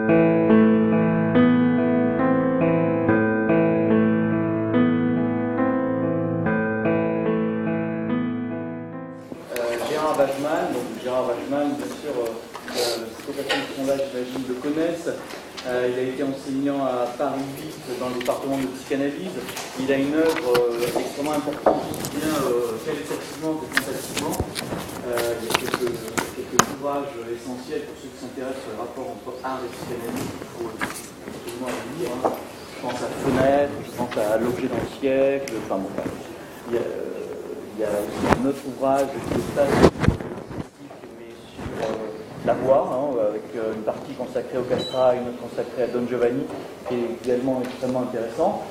Gérard Wajman, bien sûr, ces personnes qui sont là, j'imagine, le connaissent. Il a été enseignant à Paris 8 dans le département de psychanalyse. Il a une œuvre extrêmement importante, aussi bien qualitativement que quantitativement. Il y a quelques ouvrages essentiels pour ceux qui s'intéressent au rapport entre art et psychanalyse. Il faut absolument les lire. Je pense à Fenêtre, je pense à L'objet d'un siècle. Enfin bon, il y a aussi un autre ouvrage qui est mais sur la voix, avec une partie consacrée au Castrat et une autre consacrée à Don Giovanni, qui est également extrêmement intéressant.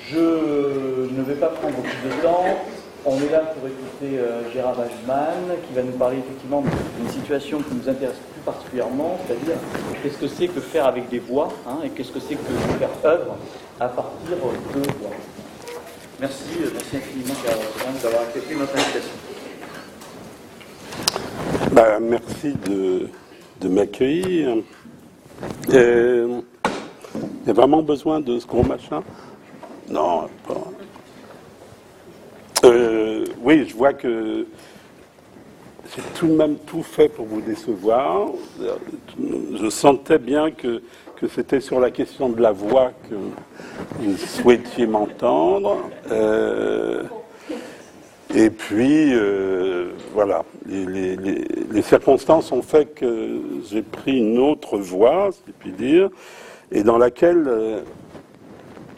Je ne vais pas prendre plus de temps. On est là pour écouter Gérard Wajman, qui va nous parler effectivement d'une situation qui nous intéresse plus particulièrement, c'est-à-dire qu'est-ce que c'est que faire avec des voix, et qu'est-ce que c'est que faire œuvre à partir de voix. Merci infiniment d'avoir accepté notre invitation. Merci de m'accueillir. Il y a vraiment besoin de ce gros machin? Non, pas. Oui, je vois que j'ai tout de même tout fait pour vous décevoir. Je sentais bien que c'était sur la question de la voix que vous souhaitiez m'entendre. Et puis, voilà, les circonstances ont fait que j'ai pris une autre voie, si je puis dire, et dans laquelle,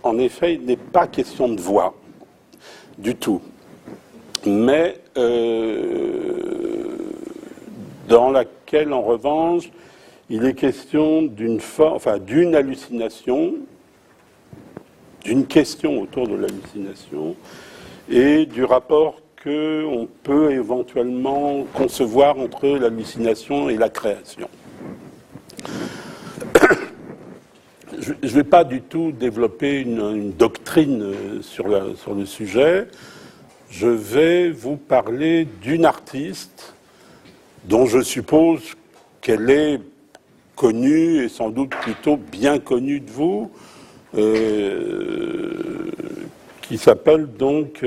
en effet, il n'est pas question de voix du tout, mais dans laquelle, en revanche, il est question d'une hallucination, d'une question autour de l'hallucination, et du rapport qu'on peut éventuellement concevoir entre l'hallucination et la création. Je ne vais pas du tout développer une doctrine sur le sujet. Je vais vous parler d'une artiste dont je suppose qu'elle est connue et sans doute plutôt bien connue de vous, qui s'appelle donc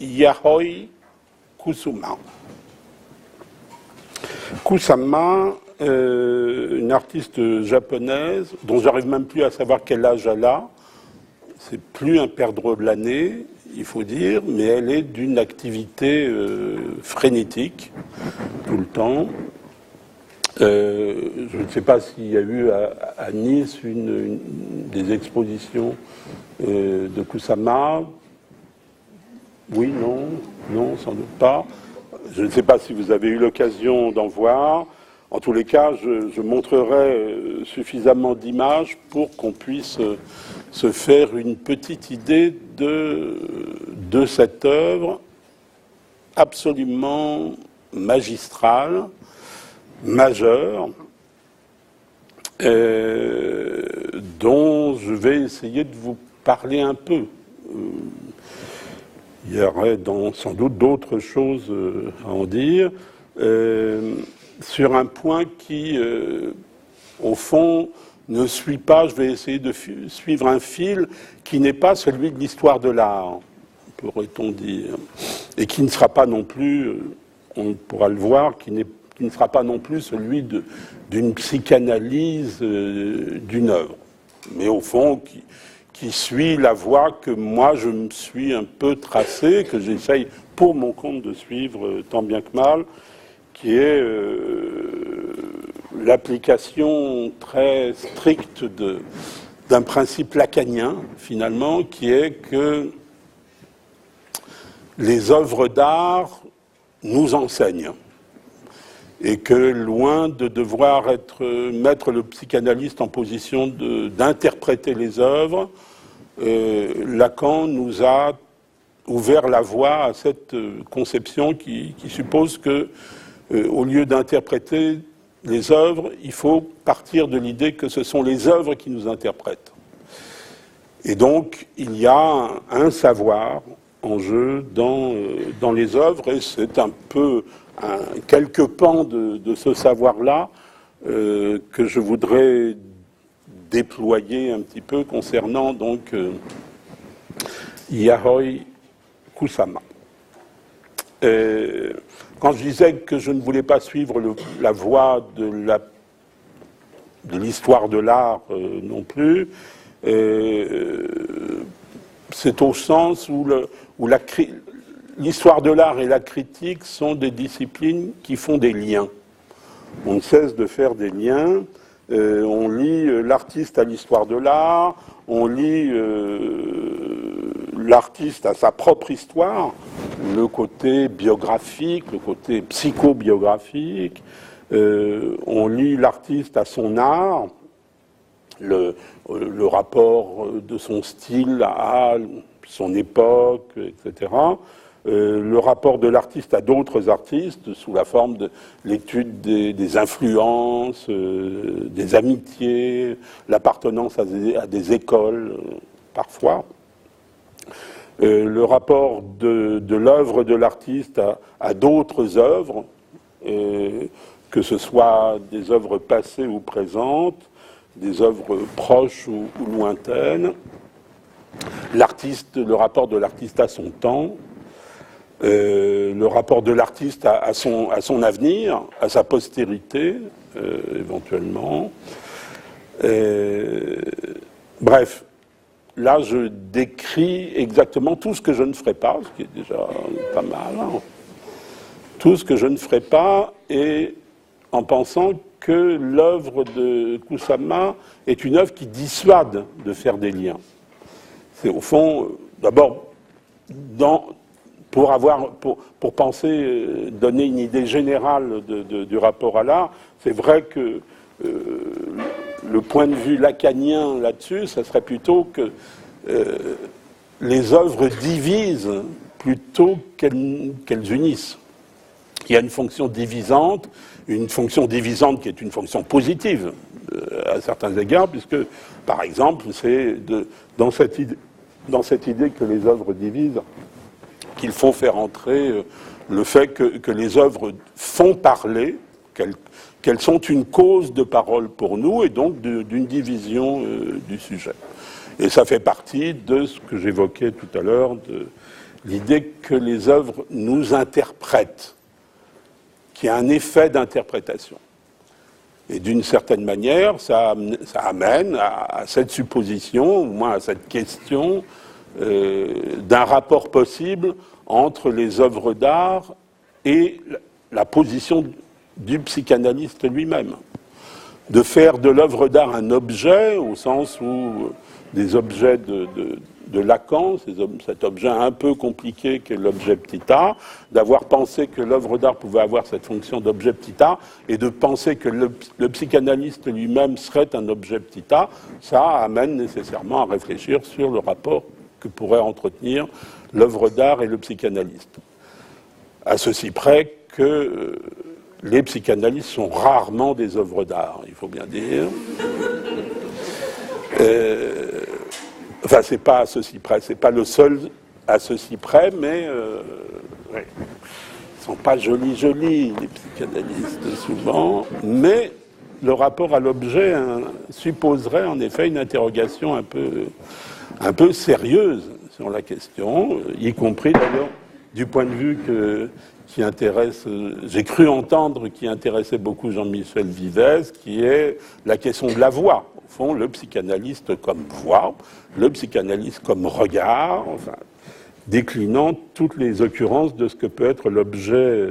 Yayoi Kusama. Kusama, une artiste japonaise dont j'arrive même plus à savoir quel âge elle a. C'est plus un perdreau de l'année, il faut dire, mais elle est d'une activité frénétique tout le temps. Je ne sais pas s'il y a eu à Nice des expositions de Kusama. Oui, non, sans doute pas. Je ne sais pas si vous avez eu l'occasion d'en voir. En tous les cas, je montrerai suffisamment d'images pour qu'on puisse se faire une petite idée de cette œuvre absolument magistrale, majeure, dont je vais essayer de vous parler un peu. Il y aurait sans doute d'autres choses à en dire, sur un point qui, au fond, ne suit pas, je vais essayer de suivre un fil qui n'est pas celui de l'histoire de l'art, pourrait-on dire, et qui ne sera pas non plus, on pourra le voir, qui ne sera pas non plus celui d'une psychanalyse d'une œuvre, mais au fond qui suit la voie que moi je me suis un peu tracée, que j'essaye pour mon compte de suivre tant bien que mal, qui est l'application très stricte d'un principe lacanien, finalement, qui est que les œuvres d'art nous enseignent. Et que loin de devoir mettre le psychanalyste en position d'interpréter les œuvres, Lacan nous a ouvert la voie à cette conception qui suppose que, au lieu d'interpréter les œuvres, il faut partir de l'idée que ce sont les œuvres qui nous interprètent. Et donc, il y a un savoir en jeu dans les œuvres, et c'est un peu quelques pans de ce savoir-là que je voudrais déployer un petit peu concernant donc Yayoi Kusama. Quand je disais que je ne voulais pas suivre la voie de l'histoire de l'art non plus, c'est au sens où l'histoire de l'art et la critique sont des disciplines qui font des liens. On ne cesse de faire des liens. On lit l'artiste à l'histoire de l'art, on lit l'artiste à sa propre histoire, le côté biographique, le côté psychobiographique, on lit l'artiste à son art, le rapport de son style à son époque, etc. Le rapport de l'artiste à d'autres artistes sous la forme de l'étude des influences, des amitiés, l'appartenance à des écoles, parfois. Le rapport de l'œuvre de l'artiste à d'autres œuvres, que ce soit des œuvres passées ou présentes, des œuvres proches ou lointaines. Le rapport de l'artiste à son temps. Le rapport de l'artiste à son avenir, à sa postérité, éventuellement. Bref, là je décris exactement tout ce que je ne ferai pas, ce qui est déjà pas mal. Hein. Tout ce que je ne ferai pas, et en pensant que l'œuvre de Kusama est une œuvre qui dissuade de faire des liens. C'est au fond, d'abord, pour penser, donner une idée générale du rapport à l'art, c'est vrai que le point de vue lacanien là-dessus, ça serait plutôt que les œuvres divisent plutôt qu'elles unissent. Il y a une fonction divisante qui est une fonction positive à certains égards, puisque, par exemple, c'est dans cette idée que les œuvres divisent, qu'il faut faire entrer le fait que les œuvres font parler, qu'elles sont une cause de parole pour nous, et donc d'une division du sujet. Et ça fait partie de ce que j'évoquais tout à l'heure, de l'idée que les œuvres nous interprètent, qu'il y a un effet d'interprétation. Et d'une certaine manière, ça amène à cette supposition, au moins à cette question, d'un rapport possible entre les œuvres d'art et la position du psychanalyste lui-même. De faire de l'œuvre d'art un objet, au sens où des objets de Lacan, cet objet un peu compliqué qu'est l'objet petit a, d'avoir pensé que l'œuvre d'art pouvait avoir cette fonction d'objet petit a, et de penser que le psychanalyste lui-même serait un objet petit a, ça amène nécessairement à réfléchir sur le rapport que pourrait entretenir l'œuvre d'art et le psychanalyste. À ceci près que les psychanalystes sont rarement des œuvres d'art, il faut bien dire. Enfin, c'est pas à ceci près, c'est pas le seul à ceci près, mais ouais. Ils sont pas jolis, les psychanalystes, souvent, mais le rapport à l'objet supposerait en effet une interrogation un peu sérieuse sur la question, y compris d'ailleurs du point de vue qui intéresse, j'ai cru entendre, qui intéressait beaucoup Jean-Michel Vives, qui est la question de la voix. Au fond, le psychanalyste comme voix, le psychanalyste comme regard, enfin, déclinant toutes les occurrences de ce que peut être l'objet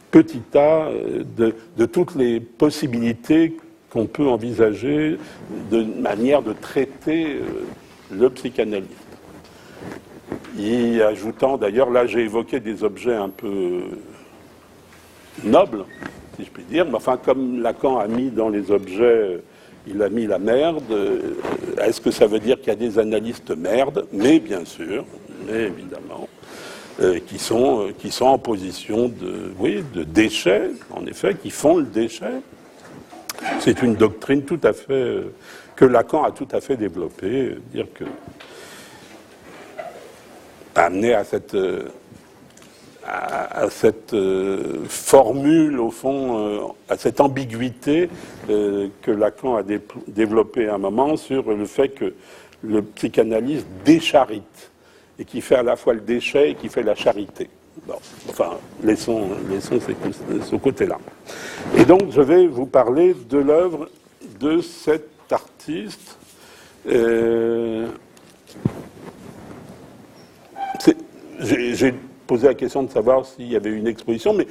petit a de toutes les possibilités qu'on peut envisager de manière de traiter le psychanalyste. Y ajoutant, d'ailleurs, là j'ai évoqué des objets un peu nobles, si je puis dire, mais enfin comme Lacan a mis dans les objets, il a mis la merde, est-ce que ça veut dire qu'il y a des analystes merdes? Mais bien sûr, mais évidemment, qui sont en position de déchets, en effet, qui font le déchet. C'est une doctrine tout à fait que Lacan a tout à fait développée, dire que amené à à cette formule, au fond, à cette ambiguïté que Lacan a développée à un moment sur le fait que le psychanalyste décharite, et qui fait à la fois le déchet et qui fait la charité. Bon, enfin, laissons ce côté-là. Et donc, je vais vous parler de l'œuvre de cet artiste. J'ai posé la question de savoir s'il y avait une exposition, mais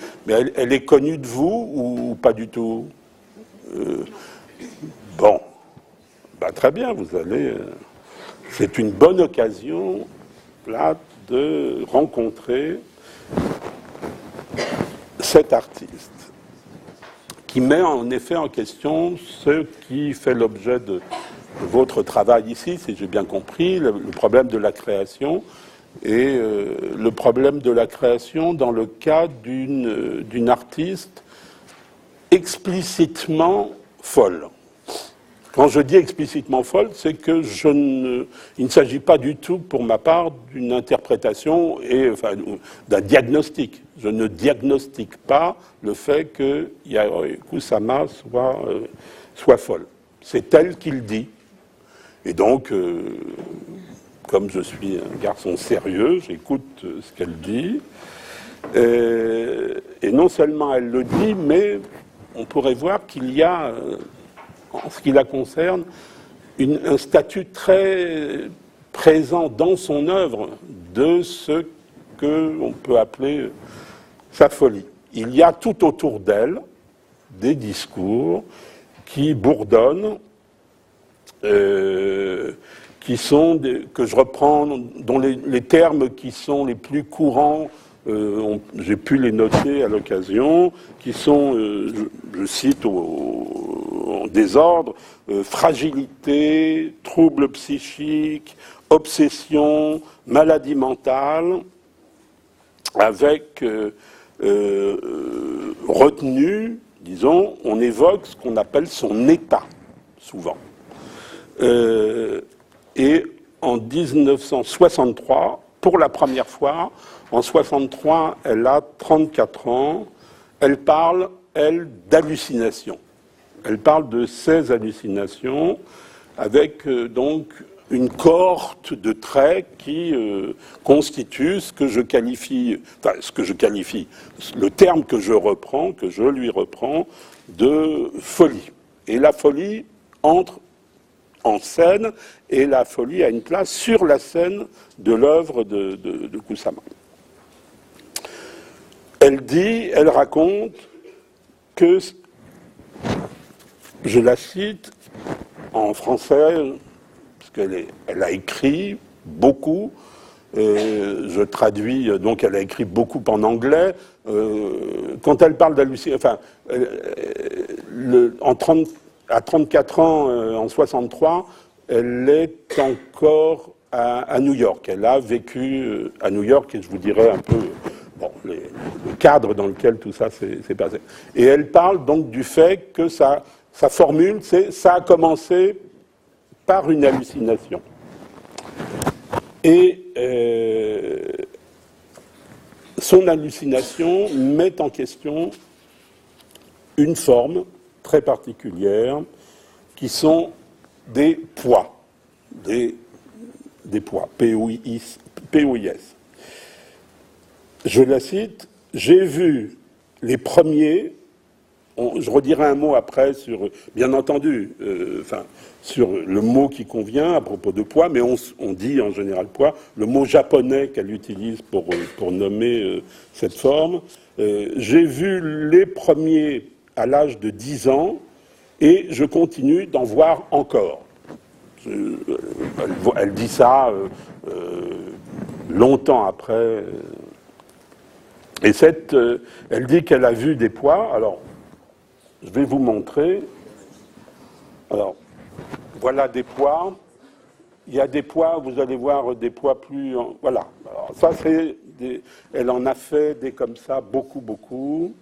elle est connue de vous ou pas du tout? Bon, bah, très bien, vous allez... c'est une bonne occasion, là, de rencontrer cet artiste qui met en effet en question ce qui fait l'objet de votre travail ici, si j'ai bien compris, le problème de la création, et le problème de la création dans le cas d'une artiste explicitement folle. Quand je dis explicitement folle, c'est que il ne s'agit pas du tout, pour ma part, d'une interprétation et enfin, d'un diagnostic. Je ne diagnostique pas le fait que Yayoi Kusama soit folle. C'est elle qui le dit. Et donc, comme je suis un garçon sérieux, j'écoute ce qu'elle dit. Et non seulement elle le dit, mais on pourrait voir qu'il y a, en ce qui la concerne, un statut très présent dans son œuvre de ce qu'on peut appeler sa folie. Il y a tout autour d'elle des discours qui bourdonnent, qui sont, que je reprends, dont les termes qui sont les plus courants, j'ai pu les noter à l'occasion, qui sont, je cite en désordre, fragilité, trouble psychique, obsession, maladie mentale, avec retenue, disons, on évoque ce qu'on appelle son état, souvent. Et en 1963, pour la première fois, en 1963, elle a 34 ans, elle parle, elle, d'hallucinations. Elle parle de ces hallucinations avec donc une cohorte de traits qui constituent ce que je qualifie, le terme que je reprends, que je lui reprends, de folie. Et la folie entre en scène, et la folie a une place sur la scène de l'œuvre de Kusama. Elle raconte que, je la cite en français, parce qu'elle a écrit beaucoup, je traduis, donc elle a écrit beaucoup en anglais. Quand elle parle d'hallucination, enfin, à 34 ans, en 63, elle est encore à New York. Elle a vécu à New York, et je vous dirai un peu le cadre dans lequel tout ça s'est passé. Et elle parle donc du fait que sa formule, c'est « ça a commencé par une hallucination ». Et son hallucination met en question une forme très particulière qui sont des poids, des poids, P-O-I-S. Je la cite, « J'ai vu les premiers », je redirai un mot après sur, bien entendu, sur le mot qui convient à propos de poids, mais on dit en général poids, le mot japonais qu'elle utilise pour nommer cette forme. J'ai vu les premiers à l'âge de 10 ans, et je continue d'en voir encore. Elle dit ça longtemps après. Et elle dit qu'elle a vu des poids. Alors, je vais vous montrer. Alors, voilà des poids. Il y a des poids, vous allez voir des poids plus... Voilà. Alors, ça, elle en a fait des comme ça, beaucoup, beaucoup.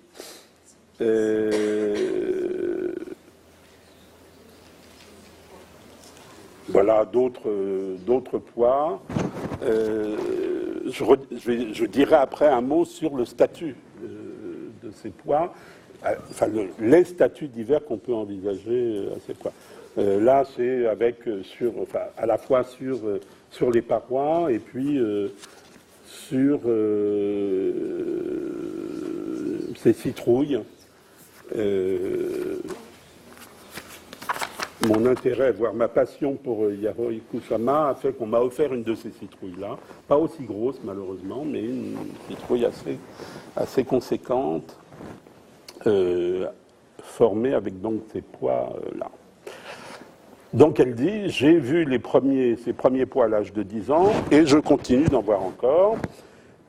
Voilà d'autres poids. je dirai après un mot sur le statut de ces poids, enfin les statuts divers qu'on peut envisager à ces poids. Là, c'est avec à la fois sur les parois et puis sur ces citrouilles. Mon intérêt, voire ma passion pour Yahoi Kusama a fait qu'on m'a offert une de ces citrouilles-là. Pas aussi grosse, malheureusement, mais une citrouille assez conséquente, formée avec donc ces poids-là. Donc elle dit, j'ai vu ces premiers poids à l'âge de 10 ans, et je continue d'en voir encore.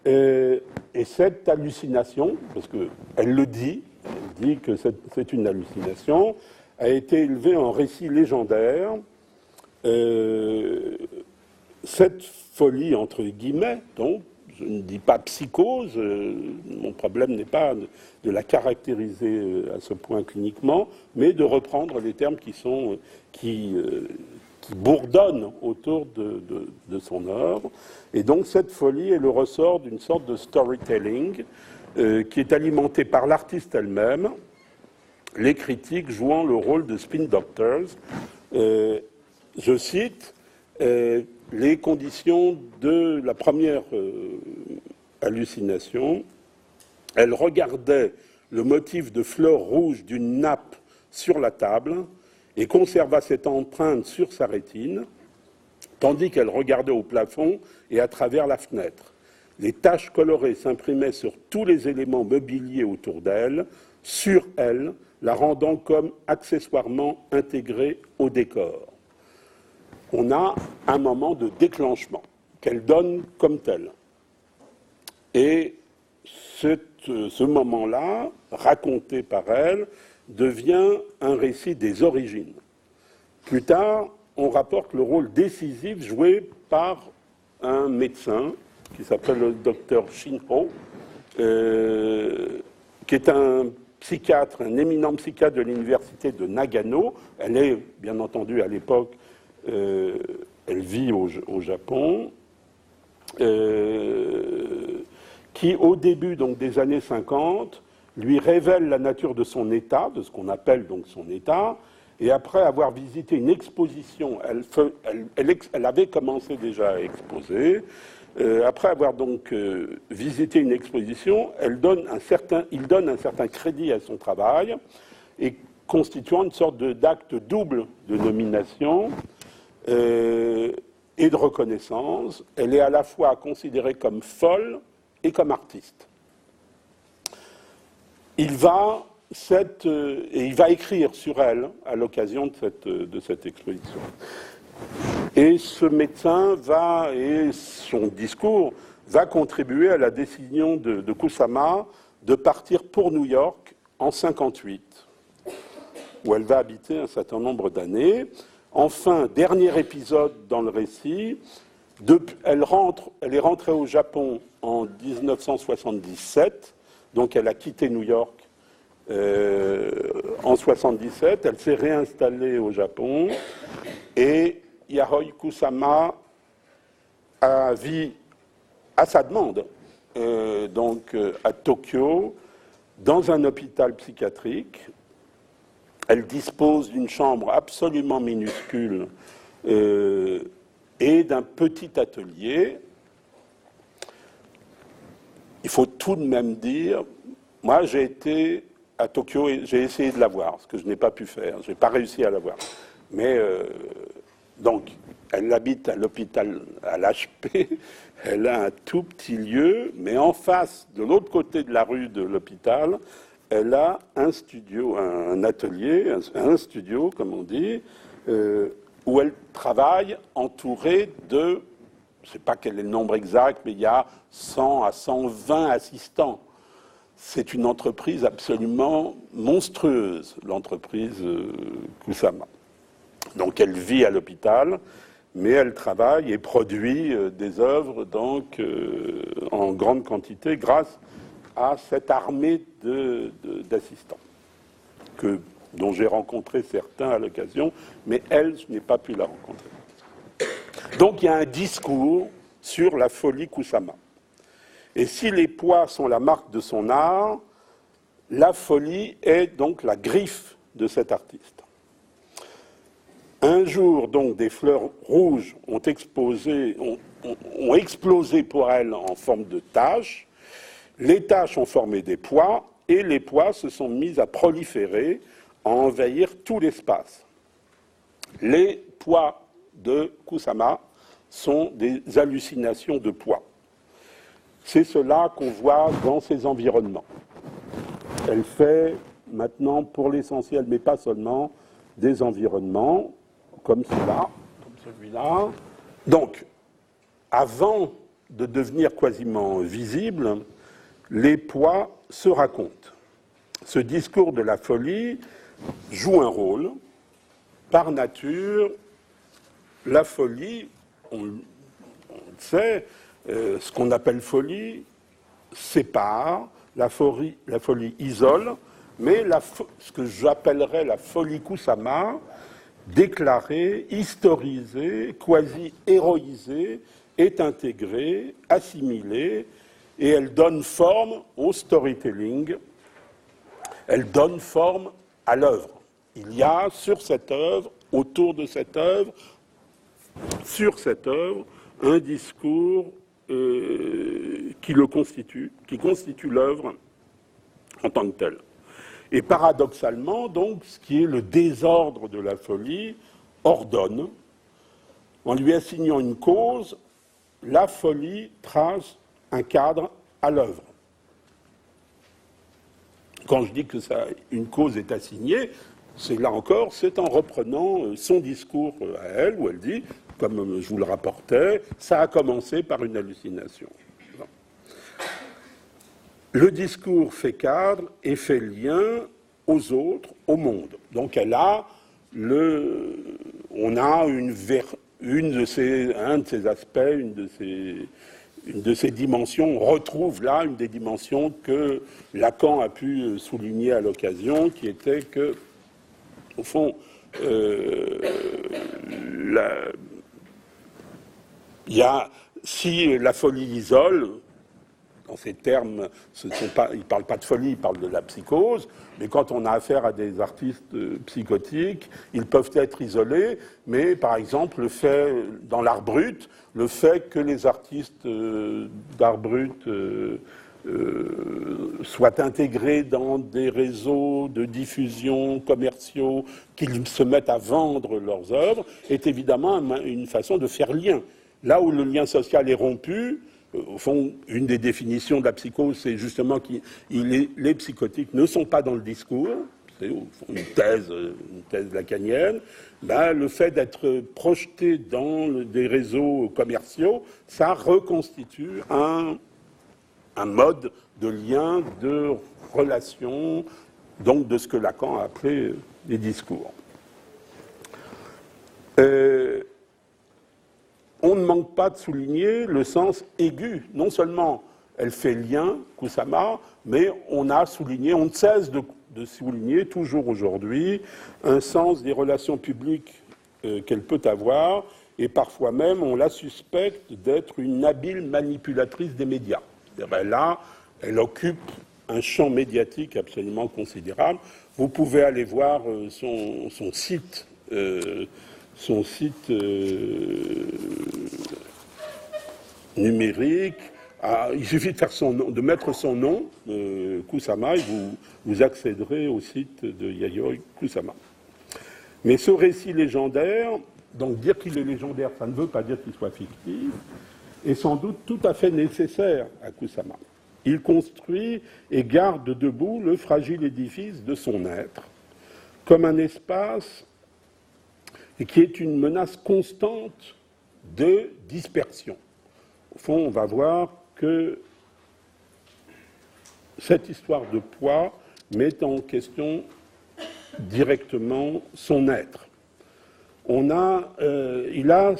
Et cette hallucination, parce qu'elle le dit, elle dit que c'est une hallucination, a été élevée en récit légendaire. Cette folie, entre guillemets, donc, je ne dis pas psychose, mon problème n'est pas de la caractériser à ce point cliniquement, mais de reprendre les termes qui bourdonnent autour de son œuvre. Et donc cette folie est le ressort d'une sorte de storytelling qui est alimenté par l'artiste elle-même, les critiques jouant le rôle de spin doctors. Je cite, les conditions de la première hallucination. Elle regardait le motif de fleurs rouges d'une nappe sur la table et conserva cette empreinte sur sa rétine, tandis qu'elle regardait au plafond et à travers la fenêtre. Les taches colorées s'imprimaient sur tous les éléments mobiliers autour d'elle, sur elle, la rendant comme accessoirement intégrée au décor. On a un moment de déclenchement qu'elle donne comme tel. Et ce moment-là, raconté par elle, devient un récit des origines. Plus tard, on rapporte le rôle décisif joué par un médecin qui s'appelle le docteur Shinho, qui est un psychiatre, un éminent psychiatre de l'université de Nagano. Elle est, bien entendu, à l'époque, elle vit au Japon, qui, au début donc, des années 50, lui révèle la nature de son état, de ce qu'on appelle donc son état, et après avoir visité une exposition, elle avait commencé déjà à exposer, après avoir donc visité une exposition, il donne un certain crédit à son travail, et constituant une sorte d'acte double de nomination et de reconnaissance. Elle est à la fois considérée comme folle et comme artiste. Il va écrire sur elle à l'occasion de cette exposition. Et ce médecin et son discours va contribuer à la décision de Kusama de partir pour New York en 1958, où elle va habiter un certain nombre d'années. Enfin, dernier épisode dans le récit, elle est rentrée au Japon en 1977, donc elle a quitté New York en 1977, elle s'est réinstallée au Japon, et Yahoi Kusama vit à sa demande, à Tokyo, dans un hôpital psychiatrique. Elle dispose d'une chambre absolument minuscule et d'un petit atelier. Il faut tout de même dire, moi j'ai été à Tokyo et j'ai essayé de la voir, ce que je n'ai pas pu faire, je n'ai pas réussi à la voir. Mais donc, elle habite à l'hôpital, à l'HP, elle a un tout petit lieu, mais en face, de l'autre côté de la rue de l'hôpital, elle a un studio, un atelier, un studio, comme on dit, où elle travaille entourée de, je ne sais pas quel est le nombre exact, mais il y a 100 à 120 assistants. C'est une entreprise absolument monstrueuse, l'entreprise Kusama. Donc elle vit à l'hôpital, mais elle travaille et produit des œuvres donc, en grande quantité grâce à cette armée d'assistants dont j'ai rencontré certains à l'occasion, mais elle, je n'ai pas pu la rencontrer. Donc il y a un discours sur la folie Kusama. Et si les poids sont la marque de son art, la folie est donc la griffe de cet artiste. Un jour, donc, des fleurs rouges ont explosé pour elle en forme de taches. Les taches ont formé des pois, et les pois se sont mis à proliférer, à envahir tout l'espace. Les pois de Kusama sont des hallucinations de pois. C'est cela qu'on voit dans ces environnements. Elle fait maintenant, pour l'essentiel, mais pas seulement, des environnements comme cela, comme celui-là. Donc, avant de devenir quasiment visibles, les pois se racontent. Ce discours de la folie joue un rôle. Par nature, la folie, on le sait, ce qu'on appelle folie sépare, la folie isole, mais ce que j'appellerais la folie Kusama, déclarée, historisée, quasi-héroïsée, est intégrée, assimilée, et elle donne forme au storytelling, elle donne forme à l'œuvre. Il y a sur cette œuvre, autour de cette œuvre, sur cette œuvre, un discours qui le constitue, qui constitue l'œuvre en tant que telle. Et paradoxalement, donc, ce qui est le désordre de la folie ordonne, en lui assignant une cause, la folie trace un cadre à l'œuvre. Quand je dis que une cause est assignée, c'est là encore, c'est en reprenant son discours à elle, où elle dit, comme je vous le rapportais, ça a commencé par une hallucination. Le discours fait cadre et fait lien aux autres, au monde. Donc on a un de ses aspects, une de ces dimensions, on retrouve là une des dimensions que Lacan a pu souligner à l'occasion, qui était que, au fond, si la folie isole, dans ces termes, il ne parle pas de folie, il parle de la psychose, mais quand on a affaire à des artistes psychotiques, ils peuvent être isolés, mais par exemple, dans l'art brut, le fait que les artistes d'art brut soient intégrés dans des réseaux de diffusion commerciaux, qu'ils se mettent à vendre leurs œuvres, est évidemment une façon de faire lien. Là où le lien social est rompu, au fond, une des définitions de la psychose, c'est justement que les psychotiques ne sont pas dans le discours, c'est au fond une thèse lacanienne. Là, le fait d'être projeté dans des réseaux commerciaux, ça reconstitue un mode de lien, de relation, donc de ce que Lacan a appelé les discours. On ne manque pas de souligner le sens aigu. Non seulement elle fait lien, Kusama, mais on ne cesse de souligner, toujours aujourd'hui, un sens des relations publiques qu'elle peut avoir, et parfois même on la suspecte d'être une habile manipulatrice des médias. Là, elle occupe un champ médiatique absolument considérable. Vous pouvez aller voir son site numérique. Il suffit de mettre son nom, Kusama, et vous accéderez au site de Yayoi Kusama. Mais ce récit légendaire, donc dire qu'il est légendaire, ça ne veut pas dire qu'il soit fictif, est sans doute tout à fait nécessaire à Kusama. Il construit et garde debout le fragile édifice de son être, comme un espace qui est une menace constante de dispersion. Au fond, on va voir que cette histoire de poids met en question directement son être. Il a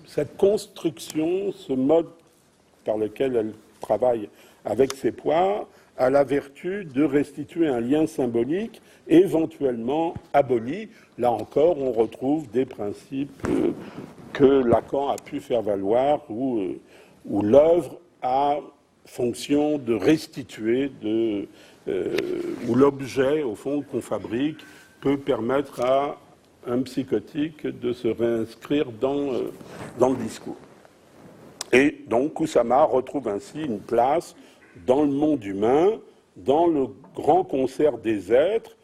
cette construction, ce mode par lequel elle travaille avec ses poids, a la vertu de restituer un lien symbolique éventuellement aboli. Là encore, on retrouve des principes que Lacan a pu faire valoir ou où l'œuvre a fonction de restituer, où l'objet, au fond, qu'on fabrique, peut permettre à un psychotique de se réinscrire dans le discours. Et donc Kusama retrouve ainsi une place dans le monde humain, dans le grand concert des êtres,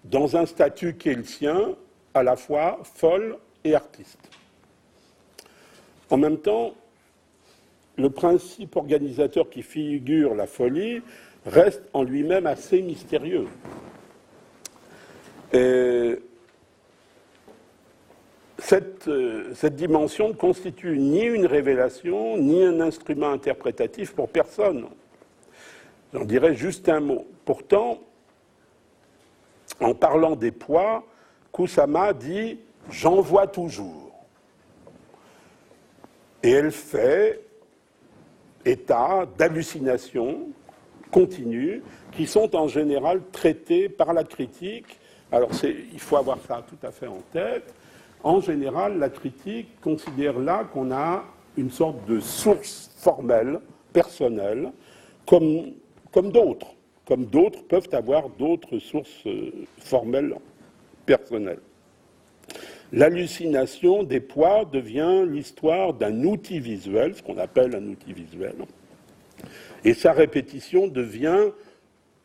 dans un statut qui est le sien, à la fois folle et artiste. En même temps, le principe organisateur qui figure la folie reste en lui-même assez mystérieux. Et cette dimension ne constitue ni une révélation, ni un instrument interprétatif pour personne. J'en dirais juste un mot. Pourtant, en parlant des poids, Kusama dit « j'en vois toujours ». Et elle fait état d'hallucinations continues qui sont en général traitées par la critique. Alors il faut avoir ça tout à fait en tête. En général, la critique considère là qu'on a une sorte de source formelle, personnelle, comme d'autres. Comme d'autres peuvent avoir d'autres sources formelles, personnelles. L'hallucination des poids devient l'histoire d'un outil visuel, ce qu'on appelle un outil visuel, et sa répétition devient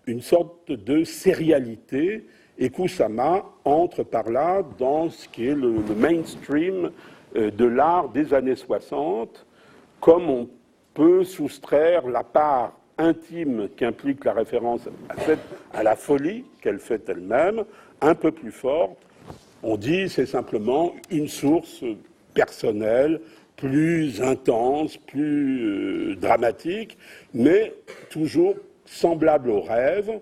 une sorte de sérialité, et Kusama entre par là dans ce qui est le mainstream de l'art des années 60, comme on peut soustraire la part intime qu'implique la référence à la folie qu'elle fait elle-même, un peu plus forte. On dit c'est simplement une source personnelle, plus intense, plus dramatique, mais toujours semblable aux rêves,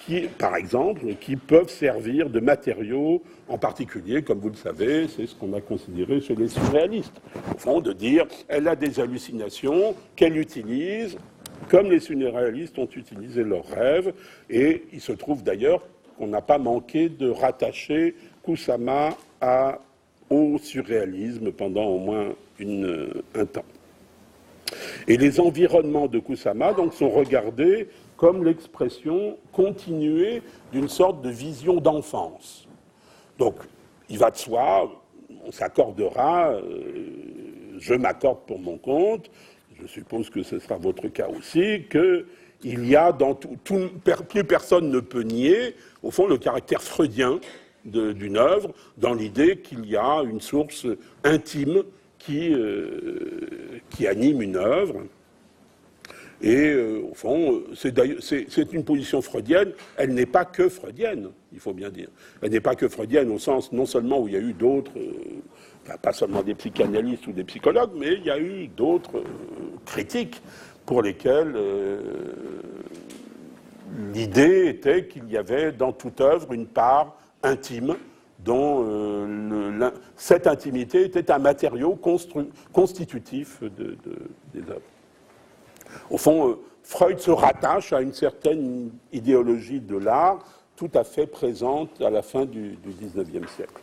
qui, par exemple, qui peuvent servir de matériaux, en particulier, comme vous le savez, c'est ce qu'on a considéré chez les surréalistes. Au fond, de dire, elle a des hallucinations qu'elle utilise, comme les surréalistes ont utilisé leurs rêves, et il se trouve d'ailleurs qu'on n'a pas manqué de rattacher Kusama au surréalisme pendant au moins un temps. Et les environnements de Kusama donc, sont regardés comme l'expression continuée d'une sorte de vision d'enfance. Donc, il va de soi, on s'accordera, je m'accorde pour mon compte, je suppose que ce sera votre cas aussi, qu'il y a dans plus personne ne peut nier, au fond, le caractère freudien d'une œuvre, dans l'idée qu'il y a une source intime qui anime une œuvre. Et au fond, c'est une position freudienne, elle n'est pas que freudienne, il faut bien dire. Elle n'est pas que freudienne au sens non seulement où il y a eu d'autres, pas seulement des psychanalystes ou des psychologues, mais il y a eu d'autres critiques pour lesquelles l'idée était qu'il y avait dans toute œuvre une part intime dont cette intimité était un matériau constitutif des œuvres. Au fond, Freud se rattache à une certaine idéologie de l'art tout à fait présente à la fin du XIXe siècle.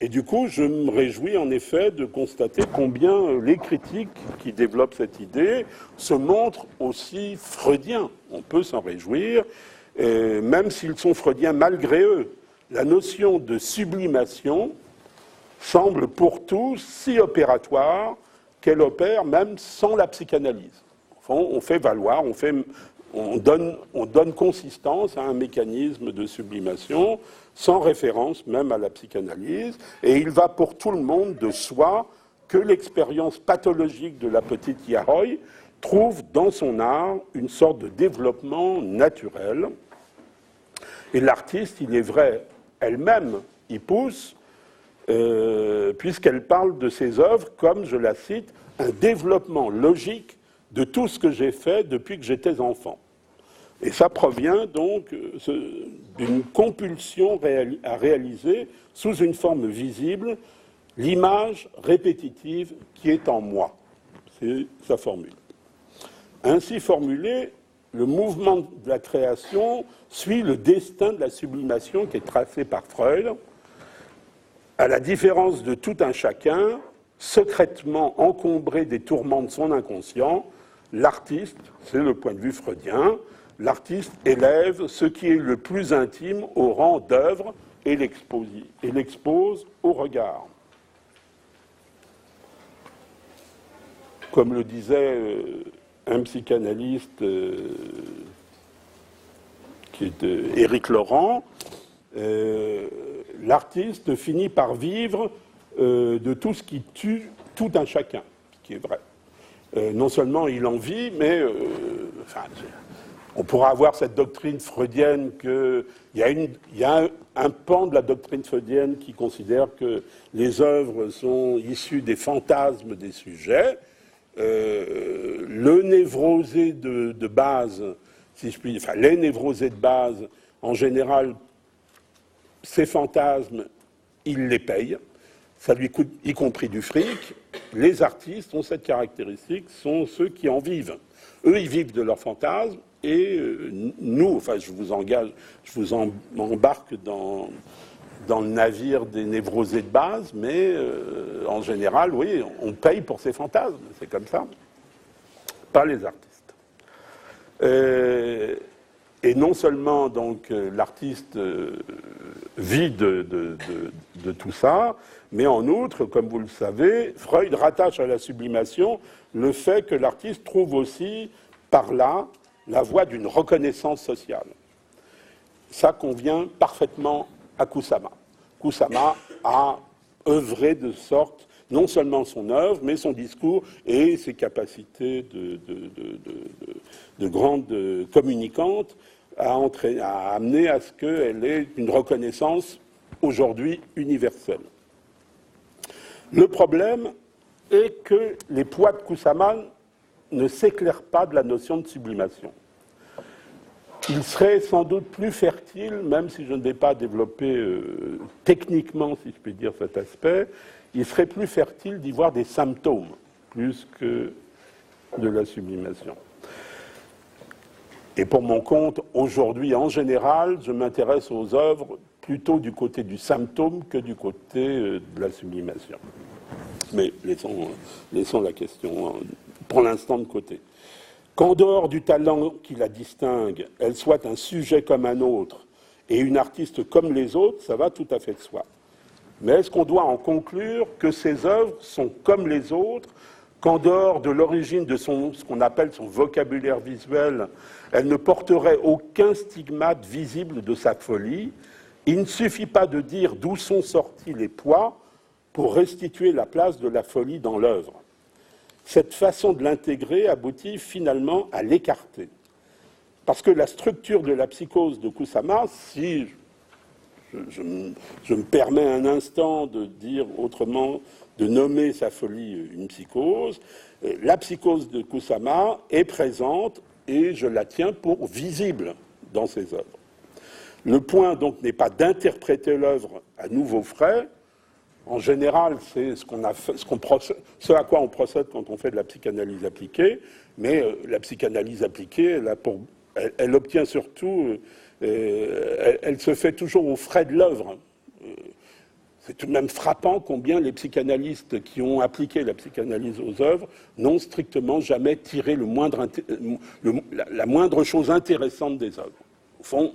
Et du coup, je me réjouis en effet de constater combien les critiques qui développent cette idée se montrent aussi freudiens. On peut s'en réjouir, même s'ils sont freudiens malgré eux. La notion de sublimation semble pour tous si opératoire qu'elle opère même sans la psychanalyse. Au fond, on fait valoir, on donne consistance à un mécanisme de sublimation sans référence même à la psychanalyse, et il va pour tout le monde de soi que l'expérience pathologique de la petite Yaroy trouve dans son art une sorte de développement naturel. Et l'artiste, il est vrai, elle-même y pousse, puisqu'elle parle de ses œuvres comme, je la cite, un développement logique de tout ce que j'ai fait depuis que j'étais enfant. Et ça provient donc d'une compulsion à réaliser sous une forme visible l'image répétitive qui est en moi. C'est sa formule. Ainsi formulé, le mouvement de la création suit le destin de la sublimation qui est tracé par Freud. À la différence de tout un chacun, secrètement encombré des tourments de son inconscient, l'artiste, c'est le point de vue freudien, l'artiste élève ce qui est le plus intime au rang d'œuvre et l'expose au regard. Comme le disait un psychanalyste qui est Éric Laurent, l'artiste finit par vivre de tout ce qui tue tout un chacun, ce qui est vrai. Non seulement il en vit, mais on pourra avoir cette doctrine freudienne qu'il y a un pan de la doctrine freudienne qui considère que les œuvres sont issues des fantasmes des sujets. Le névrosé de base, si je puis dire, les névrosés de base, en général, ces fantasmes, il les paye. Ça lui coûte y compris du fric. Les artistes ont cette caractéristique, sont ceux qui en vivent. Eux, ils vivent de leurs fantasmes, et nous, je vous embarque dans le navire des névrosés de base, mais en général, oui, on paye pour ces fantasmes, c'est comme ça. Pas les artistes. Et non seulement donc l'artiste vit de tout ça, mais en outre, comme vous le savez, Freud rattache à la sublimation le fait que l'artiste trouve aussi par là la voie d'une reconnaissance sociale. Ça convient parfaitement à Kusama. Kusama a œuvré de sorte, non seulement son œuvre, mais son discours et ses capacités de grande communicante à amener à ce qu'elle ait une reconnaissance aujourd'hui universelle. Le problème est que les poids de Kusama ne s'éclairent pas de la notion de sublimation. Il serait sans doute plus fertile, même si je ne vais pas développer techniquement, si je puis dire, cet aspect, il serait plus fertile d'y voir des symptômes, plus que de la sublimation. Et pour mon compte, aujourd'hui, en général, je m'intéresse aux œuvres plutôt du côté du symptôme que du côté de la sublimation. Mais laissons la question pour l'instant de côté. Qu'en dehors du talent qui la distingue, elle soit un sujet comme un autre et une artiste comme les autres, ça va tout à fait de soi. Mais est-ce qu'on doit en conclure que ces œuvres sont comme les autres, qu'en dehors de l'origine de ce qu'on appelle son vocabulaire visuel, elle ne porterait aucun stigmate visible de sa folie? Il ne suffit pas de dire d'où sont sortis les poids pour restituer la place de la folie dans l'œuvre. Cette façon de l'intégrer aboutit finalement à l'écarter. Parce que la structure de la psychose de Kusama, si je me permets un instant de dire autrement, de nommer sa folie une psychose, la psychose de Kusama est présente et je la tiens pour visible dans ses œuvres. Le point donc n'est pas d'interpréter l'œuvre à nouveau frais. En général, c'est ce à quoi on procède quand on fait de la psychanalyse appliquée, mais la psychanalyse appliquée, elle obtient surtout, elle se fait toujours aux frais de l'œuvre. C'est tout de même frappant combien les psychanalystes qui ont appliqué la psychanalyse aux œuvres n'ont strictement jamais tiré la moindre chose intéressante des œuvres. Au fond,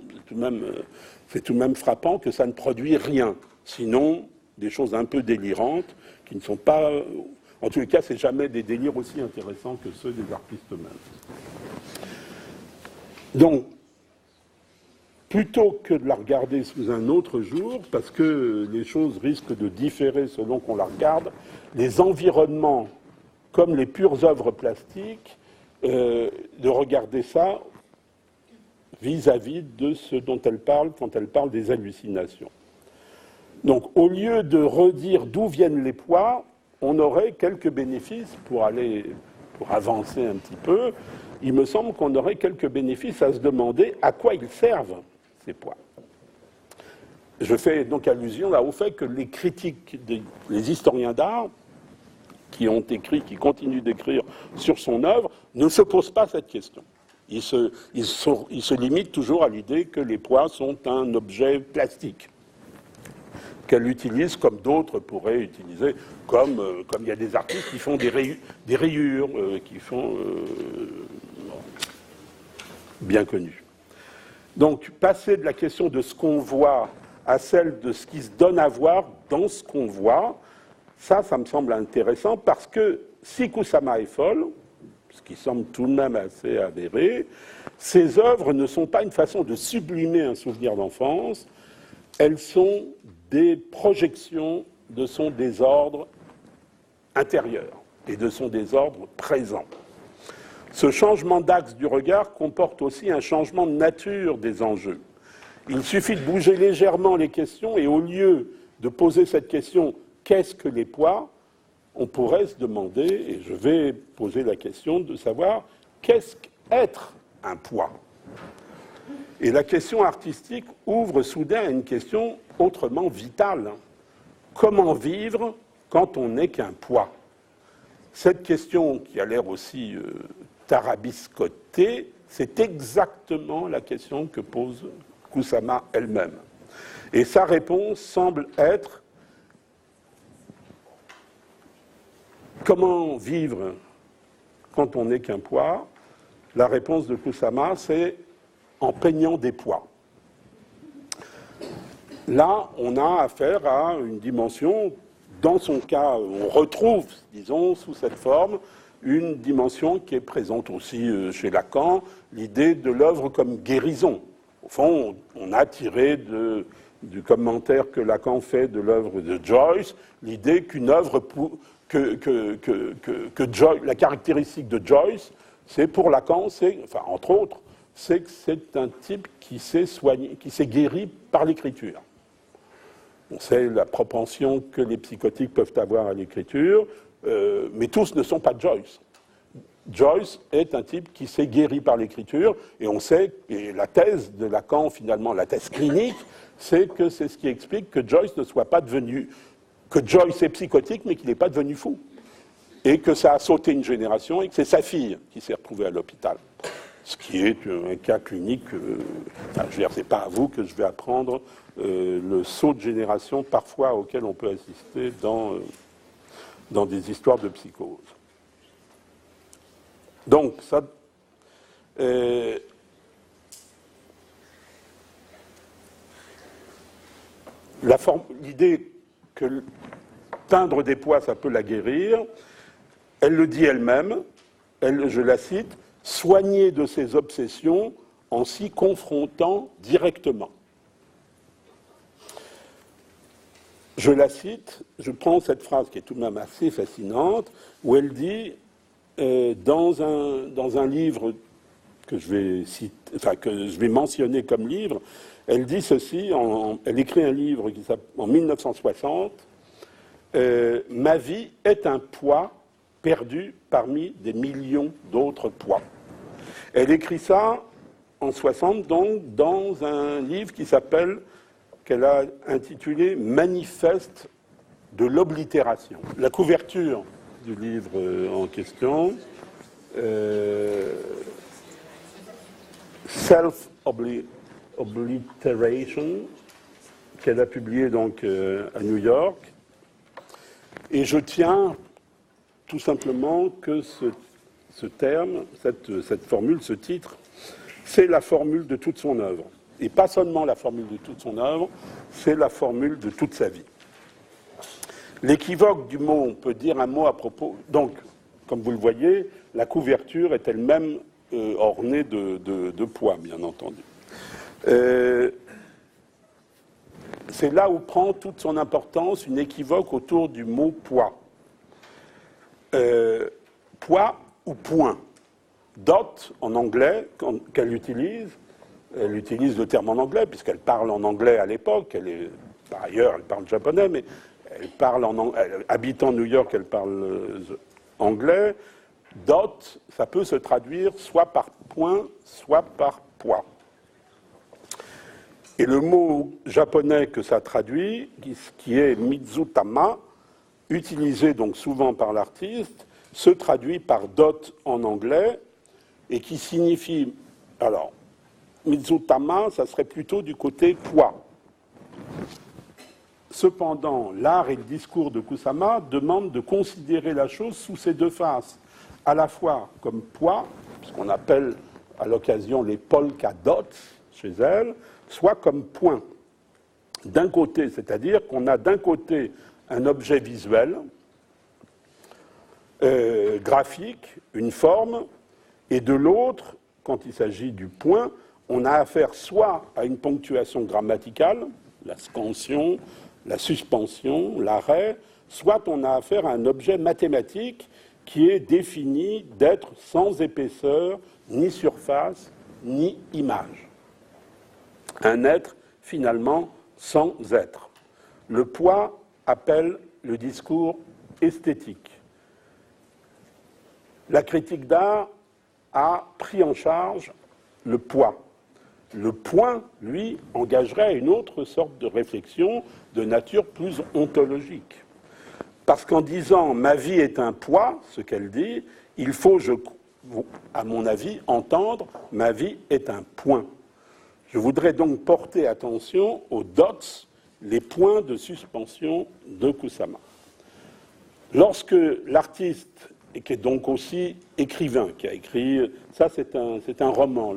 c'est tout de même frappant que ça ne produit rien, sinon des choses un peu délirantes qui ne sont pas... En tous les cas, c'est jamais des délires aussi intéressants que ceux des artistes eux-mêmes. Donc, plutôt que de la regarder sous un autre jour, parce que les choses risquent de différer selon qu'on la regarde, les environnements, comme les pures œuvres plastiques, de regarder ça vis-à-vis de ce dont elle parle quand elle parle des hallucinations. Donc, au lieu de redire d'où viennent les poids, on aurait quelques bénéfices pour avancer un petit peu. Il me semble qu'on aurait quelques bénéfices à se demander à quoi ils servent, ces poids. Je fais donc allusion là au fait que les critiques, les historiens d'art qui ont écrit, qui continuent d'écrire sur son œuvre, ne se posent pas cette question. Ils se limitent toujours à l'idée que les poids sont un objet plastique. qu'elle utilise comme d'autres pourraient utiliser, comme il y a des artistes qui font des rayures, qui font bien connues. Donc, passer de la question de ce qu'on voit à celle de ce qui se donne à voir dans ce qu'on voit, ça me semble intéressant, parce que si Kusama est folle, ce qui semble tout de même assez avéré, ces œuvres ne sont pas une façon de sublimer un souvenir d'enfance, elles sont des projections de son désordre intérieur et de son désordre présent. Ce changement d'axe du regard comporte aussi un changement de nature des enjeux. Il suffit de bouger légèrement les questions et au lieu de poser cette question « qu'est-ce que les poids ?», on pourrait se demander, et je vais poser la question de savoir « qu'est-ce qu'être un poids ?» Et la question artistique ouvre soudain à une question autrement vitale. Comment vivre quand on n'est qu'un poids ? Cette question, qui a l'air aussi tarabiscotée, c'est exactement la question que pose Kusama elle-même. Et sa réponse semble être comment vivre quand on n'est qu'un poids ? La réponse de Kusama, c'est en peignant des poids. Là, on a affaire à une dimension, dans son cas, on retrouve, disons, sous cette forme, une dimension qui est présente aussi chez Lacan, l'idée de l'œuvre comme guérison. Au fond, on a tiré du commentaire que Lacan fait de l'œuvre de Joyce, l'idée qu'une œuvre, la caractéristique de Joyce, c'est pour Lacan, entre autres, c'est que c'est un type qui s'est soigné, qui s'est guéri par l'écriture. On sait la propension que les psychotiques peuvent avoir à l'écriture, mais tous ne sont pas Joyce. Joyce est un type qui s'est guéri par l'écriture, et on sait, et la thèse de Lacan, finalement, la thèse clinique, c'est que c'est ce qui explique que Joyce ne soit pas devenu, que Joyce est psychotique, mais qu'il n'est pas devenu fou. Et que ça a sauté une génération, et que c'est sa fille qui s'est retrouvée à l'hôpital. Ce qui est un cas clinique, je veux dire, c'est pas à vous que je vais apprendre le saut de génération parfois auquel on peut assister dans des histoires de psychose. Donc, ça, l'idée que teindre des poids, ça peut la guérir, elle le dit elle-même, je la cite, « soigner de ses obsessions en s'y confrontant directement ». Je la cite, je prends cette phrase qui est tout de même assez fascinante, où elle dit, dans un livre que je vais mentionner comme livre, elle dit ceci, elle écrit un livre qui s'appelle en 1960, « Ma vie est un poids perdu parmi des millions d'autres poids ». Elle écrit ça en 60, donc, dans un livre qu'elle a intitulé « Manifeste de l'oblitération ». La couverture du livre en question, Self-Obliteration, qu'elle a publié donc à New York. Et je tiens tout simplement que ce terme, cette formule, ce titre, c'est la formule de toute son œuvre. Et pas seulement la formule de toute son œuvre, c'est la formule de toute sa vie. L'équivoque du mot, on peut dire un mot à propos. Donc, comme vous le voyez, la couverture est elle-même ornée de poids, bien entendu. C'est là où prend toute son importance une équivoque autour du mot poids. Poids ou point. Dot, en anglais, qu'elle utilise, elle utilise le terme en anglais, puisqu'elle parle en anglais à l'époque, par ailleurs, elle parle japonais, mais elle habitant New York, elle parle anglais. Dot, ça peut se traduire soit par point, soit par poids. Et le mot japonais que ça traduit, qui est mizutama, utilisé donc souvent par l'artiste, se traduit par dot en anglais, et qui signifie, alors, mizutama, ça serait plutôt du côté poids. Cependant, l'art et le discours de Kusama demandent de considérer la chose sous ses deux faces, à la fois comme poids, ce qu'on appelle à l'occasion les polka dots chez elle, soit comme point. D'un côté, c'est-à-dire qu'on a d'un côté un objet visuel, graphique, une forme, et de l'autre, quand il s'agit du point, on a affaire soit à une ponctuation grammaticale, la scansion, la suspension, l'arrêt, soit on a affaire à un objet mathématique qui est défini d'être sans épaisseur, ni surface, ni image. Un être, finalement, sans être. Le poids appelle le discours esthétique. La critique d'art a pris en charge le poids. Le point, lui, engagerait une autre sorte de réflexion de nature plus ontologique. Parce qu'en disant « ma vie est un poids », ce qu'elle dit, il faut, à mon avis, entendre « ma vie est un point ». Je voudrais donc porter attention aux dots, les points de suspension de Kusama. Lorsque l'artiste, et qui est donc aussi écrivain, qui a écrit, ça c'est un roman,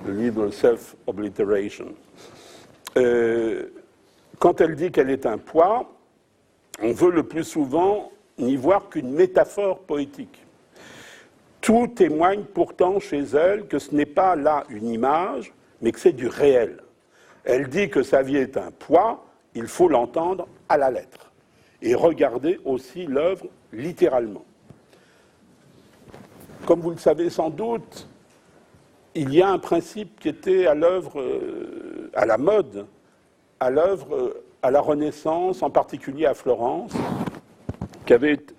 le livre Self-Obliteration. Quand elle dit qu'elle est un poids, on veut le plus souvent n'y voir qu'une métaphore poétique. Tout témoigne pourtant chez elle que ce n'est pas là une image, mais que c'est du réel. Elle dit que sa vie est un poids, il faut l'entendre à la lettre. Et regarder aussi l'œuvre littéralement. Comme vous le savez sans doute, il y a un principe qui était à l'œuvre, à la mode, à l'œuvre, à la Renaissance, en particulier à Florence, qui avait été,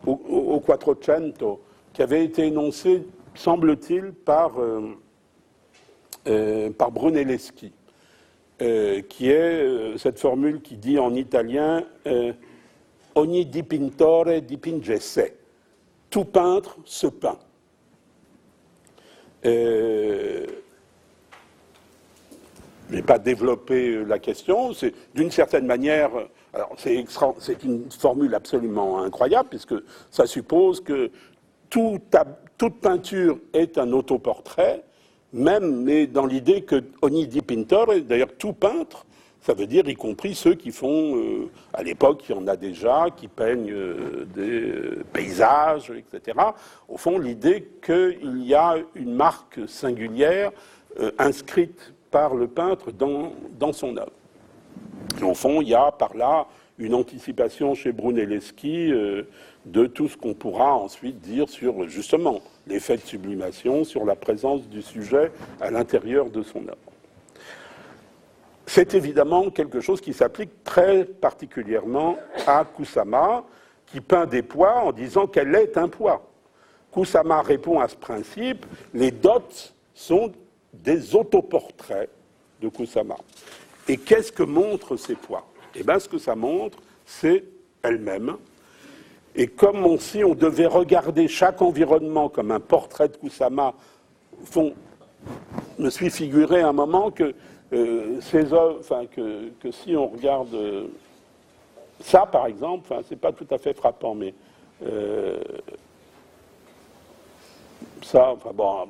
au Quattrocento, qui avait été énoncé, semble-t-il, par Brunelleschi, qui est cette formule qui dit en italien ogni dipintore dipinge se. Tout peintre se peint. Je n'ai pas développé la question. C'est d'une certaine manière, alors c'est une formule absolument incroyable puisque ça suppose que toute peinture est un autoportrait, même mais dans l'idée que ogni dipintore, d'ailleurs tout peintre, ça veut dire y compris ceux qui font, à l'époque il y en a déjà, qui peignent des paysages, etc. Au fond, l'idée qu'il y a une marque singulière inscrite par le peintre dans son œuvre. Au fond, il y a par là une anticipation chez Brunelleschi de tout ce qu'on pourra ensuite dire sur, justement, l'effet de sublimation, sur la présence du sujet à l'intérieur de son œuvre. C'est évidemment quelque chose qui s'applique très particulièrement à Kusama, qui peint des poids en disant qu'elle est un poids. Kusama répond à ce principe, les dots sont des autoportraits de Kusama. Et qu'est-ce que montrent ces poids? Eh bien, ce que ça montre, c'est elle-même. Et comme si on devait regarder chaque environnement comme un portrait de Kusama, je me suis figuré un moment que ces œuvres, enfin que si on regarde ça, par exemple, enfin, c'est pas tout à fait frappant, mais ça, enfin bon,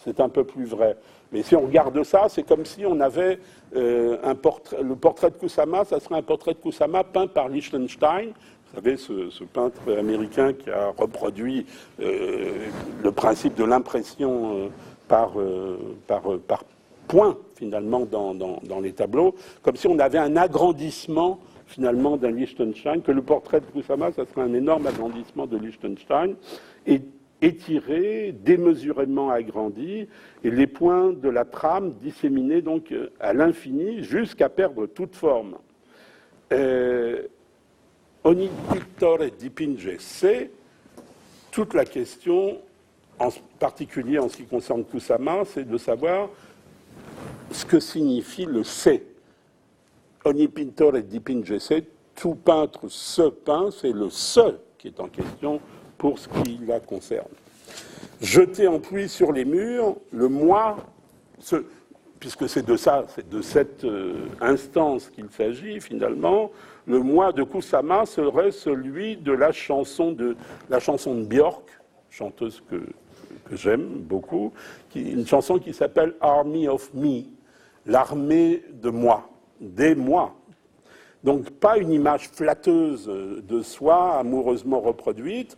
c'est un peu plus vrai. Mais si on regarde ça, c'est comme si on avait le portrait de Kusama, ça serait un portrait de Kusama peint par Lichtenstein. Vous savez, ce peintre américain qui a reproduit le principe de l'impression par point, finalement, dans les tableaux, comme si on avait un agrandissement, finalement, d'un Lichtenstein, que le portrait de Kusama, ça serait un énorme agrandissement de Lichtenstein, et étiré, démesurément agrandi, et les points de la trame disséminés donc à l'infini, jusqu'à perdre toute forme. Ogni pittore dipinge se, toute la question, en particulier en ce qui concerne Kusama, c'est de savoir ce que signifie le se. Ogni pittore dipinge se, tout peintre se peint, c'est le se qui est en question pour ce qui la concerne. Jeter en pluie sur les murs, le moi, puisque c'est de ça, c'est de cette instance qu'il s'agit finalement, le moi de Kusama serait celui de la chanson de Björk, chanteuse que j'aime beaucoup, une chanson qui s'appelle Army of Me, l'armée de moi, des moi. Donc pas une image flatteuse de soi, amoureusement reproduite,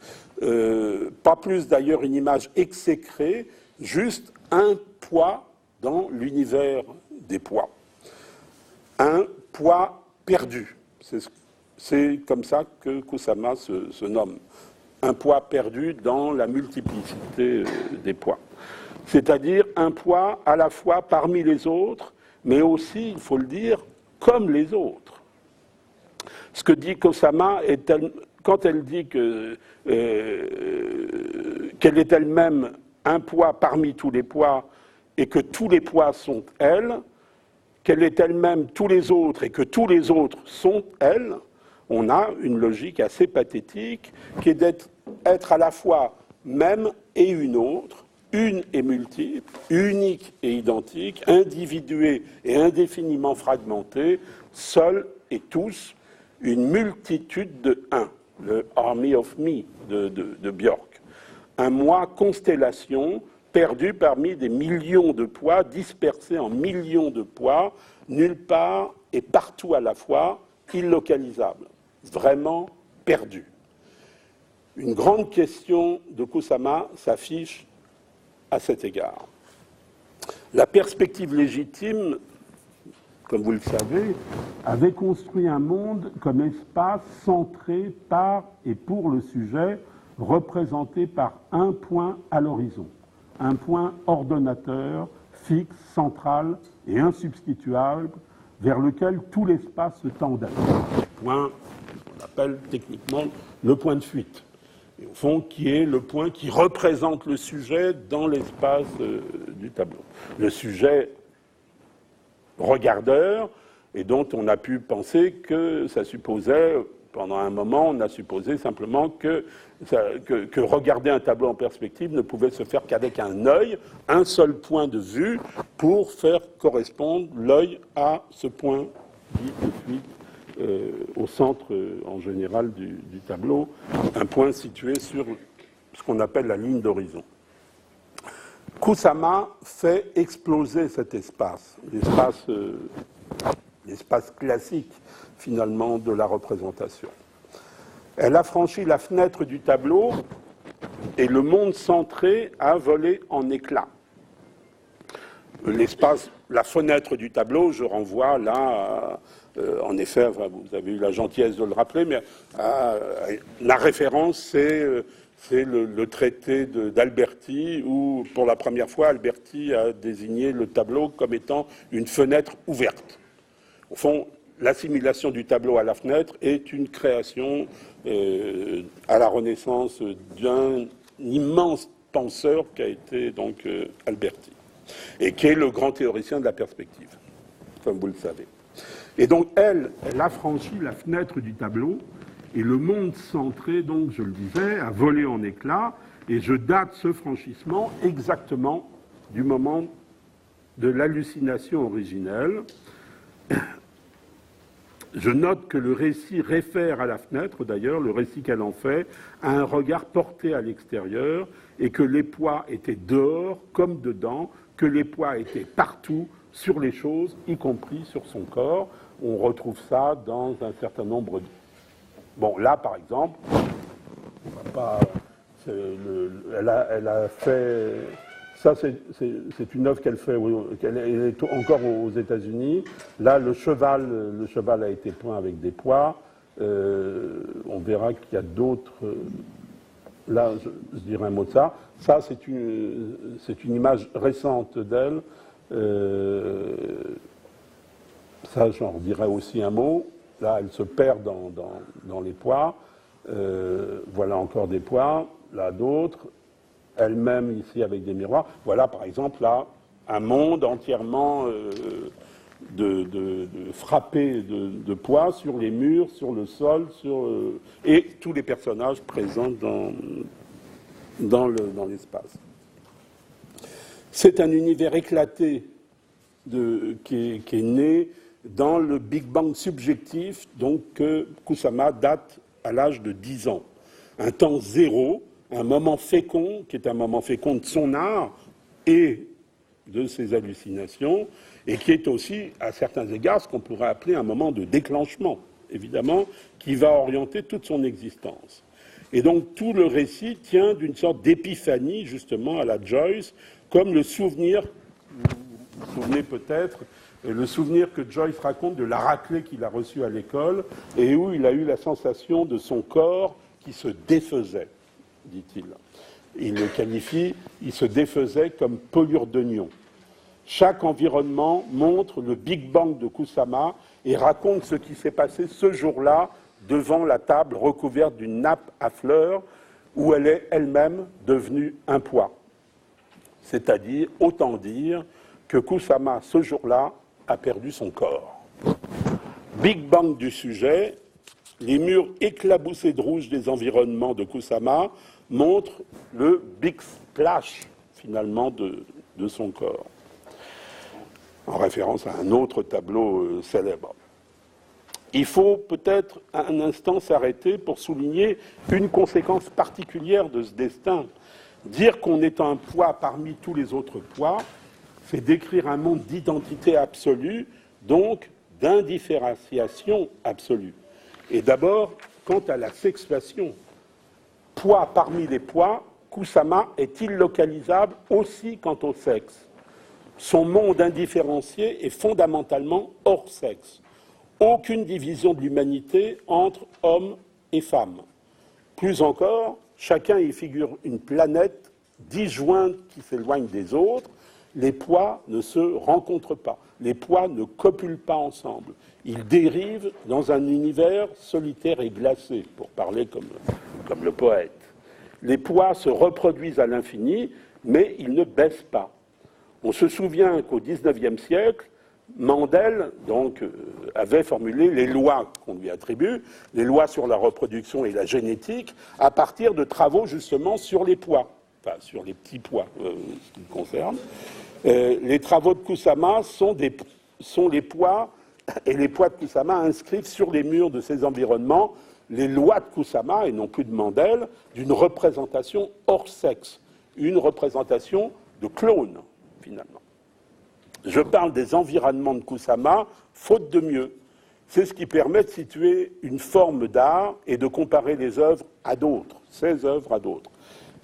pas plus d'ailleurs une image exécrée, juste un poids dans l'univers des poids. Un poids perdu. C'est comme ça que Kusama se nomme. Un poids perdu dans la multiplicité des poids. C'est-à-dire un poids à la fois parmi les autres, mais aussi, il faut le dire, comme les autres. Ce que dit Kusama, quand elle dit qu'elle est elle-même un poids parmi tous les poids et que tous les poids sont elle, qu'elle est elle-même tous les autres et que tous les autres sont elle, on a une logique assez pathétique qui est d'être à la fois même et une autre, une et multiple, unique et identique, individuée et indéfiniment fragmentée, seule et tous, une multitude de un, le Army of Me de Björk. Un moi constellation perdu parmi des millions de poids, dispersés en millions de poids, nulle part et partout à la fois, illocalisable, vraiment perdu. Une grande question de Kusama s'affiche à cet égard. La perspective légitime, comme vous le savez, avait construit un monde comme espace centré par et pour le sujet, représenté par un point à l'horizon, un point ordonnateur, fixe, central et insubstituable, vers lequel tout l'espace se tend d'ailleurs. Point qu'on appelle techniquement le point de fuite. Et au fond, qui est le point qui représente le sujet dans l'espace du tableau. Le sujet regardeur, et dont on a pu penser que ça supposait, pendant un moment, on a supposé simplement que regarder un tableau en perspective ne pouvait se faire qu'avec un œil, un seul point de vue, pour faire correspondre l'œil à ce point dit de suite au centre, en général, du tableau, un point situé sur ce qu'on appelle la ligne d'horizon. Kusama fait exploser cet espace, l'espace classique, finalement, de la représentation. Elle a franchi la fenêtre du tableau et le monde centré a volé en éclats. L'espace, la fenêtre du tableau, je renvoie là, en effet, enfin, vous avez eu la gentillesse de le rappeler, mais la référence, c'est le traité d'Alberti, où, pour la première fois, Alberti a désigné le tableau comme étant une fenêtre ouverte. Au fond, l'assimilation du tableau à la fenêtre est une création à la Renaissance d'un immense penseur qui a été donc Alberti, et qui est le grand théoricien de la perspective, comme vous le savez. Et donc, elle a franchi la fenêtre du tableau, et le monde centré, donc, je le disais, a volé en éclats, et je date ce franchissement exactement du moment de l'hallucination originelle. Je note que le récit réfère à la fenêtre, d'ailleurs, le récit qu'elle en fait, à un regard porté à l'extérieur, et que les poids étaient dehors comme dedans, que les poids étaient partout, sur les choses, y compris sur son corps. On retrouve ça dans un certain nombre de... Bon, là, par exemple, elle a fait... Ça, c'est une œuvre qu'elle fait, elle est encore aux États-Unis. Là, le cheval a été peint avec des poids. On verra qu'il y a d'autres... Là, je dirais un mot de ça. Ça, c'est une image récente d'elle. Ça, j'en dirais aussi un mot. Là, elle se perd dans les poids. Voilà encore des poids. Là, d'autres. Elle-même ici avec des miroirs. Voilà, par exemple, là, un monde entièrement frappé de poids sur les murs, sur le sol, et tous les personnages présents dans l'espace. C'est un univers éclaté, qui est né dans le Big Bang subjectif, donc que Kusama date à l'âge de 10 ans. Un temps zéro, un moment fécond, qui est un moment fécond de son art et de ses hallucinations, et qui est aussi, à certains égards, ce qu'on pourrait appeler un moment de déclenchement, évidemment, qui va orienter toute son existence. Et donc tout le récit tient d'une sorte d'épiphanie, justement, à la Joyce, comme le souvenir, vous vous souvenez peut-être, le souvenir que Joyce raconte de la raclée qu'il a reçue à l'école, et où il a eu la sensation de son corps qui se défaisait, dit-il. Il le qualifie, il se défaisait comme pelure d'oignon. Chaque environnement montre le Big Bang de Kusama et raconte ce qui s'est passé ce jour-là devant la table recouverte d'une nappe à fleurs où elle est elle-même devenue un poids. C'est-à-dire, autant dire que Kusama, ce jour-là, a perdu son corps. Big Bang du sujet, les murs éclaboussés de rouge des environnements de Kusama montrent le Big Splash, finalement, de son corps, en référence à un autre tableau célèbre. Il faut peut-être un instant s'arrêter pour souligner une conséquence particulière de ce destin. Dire qu'on est un poids parmi tous les autres poids, c'est décrire un monde d'identité absolue, donc d'indifférenciation absolue. Et d'abord, quant à la sexuation, poids parmi les poids, Kusama est illocalisable aussi quant au sexe. Son monde indifférencié est fondamentalement hors sexe. Aucune division de l'humanité entre hommes et femmes. Plus encore, chacun y figure une planète disjointe qui s'éloigne des autres. Les poids ne se rencontrent pas. Les poids ne copulent pas ensemble. Ils dérivent dans un univers solitaire et glacé, pour parler comme le poète. Les poids se reproduisent à l'infini, mais ils ne baissent pas. On se souvient qu'au XIXe siècle, Mendel avait formulé les lois qu'on lui attribue, les lois sur la reproduction et la génétique, à partir de travaux justement sur les poids, enfin sur les petits poids, ce qui me concerne. Les travaux de Kusama sont les poids, et les poids de Kusama inscrivent sur les murs de ces environnements les lois de Kusama, et non plus de Mendel, d'une représentation hors sexe, une représentation de clone, finalement. Je parle des environnements de Kusama, faute de mieux. C'est ce qui permet de situer une forme d'art et de comparer les œuvres à d'autres, ces œuvres à d'autres.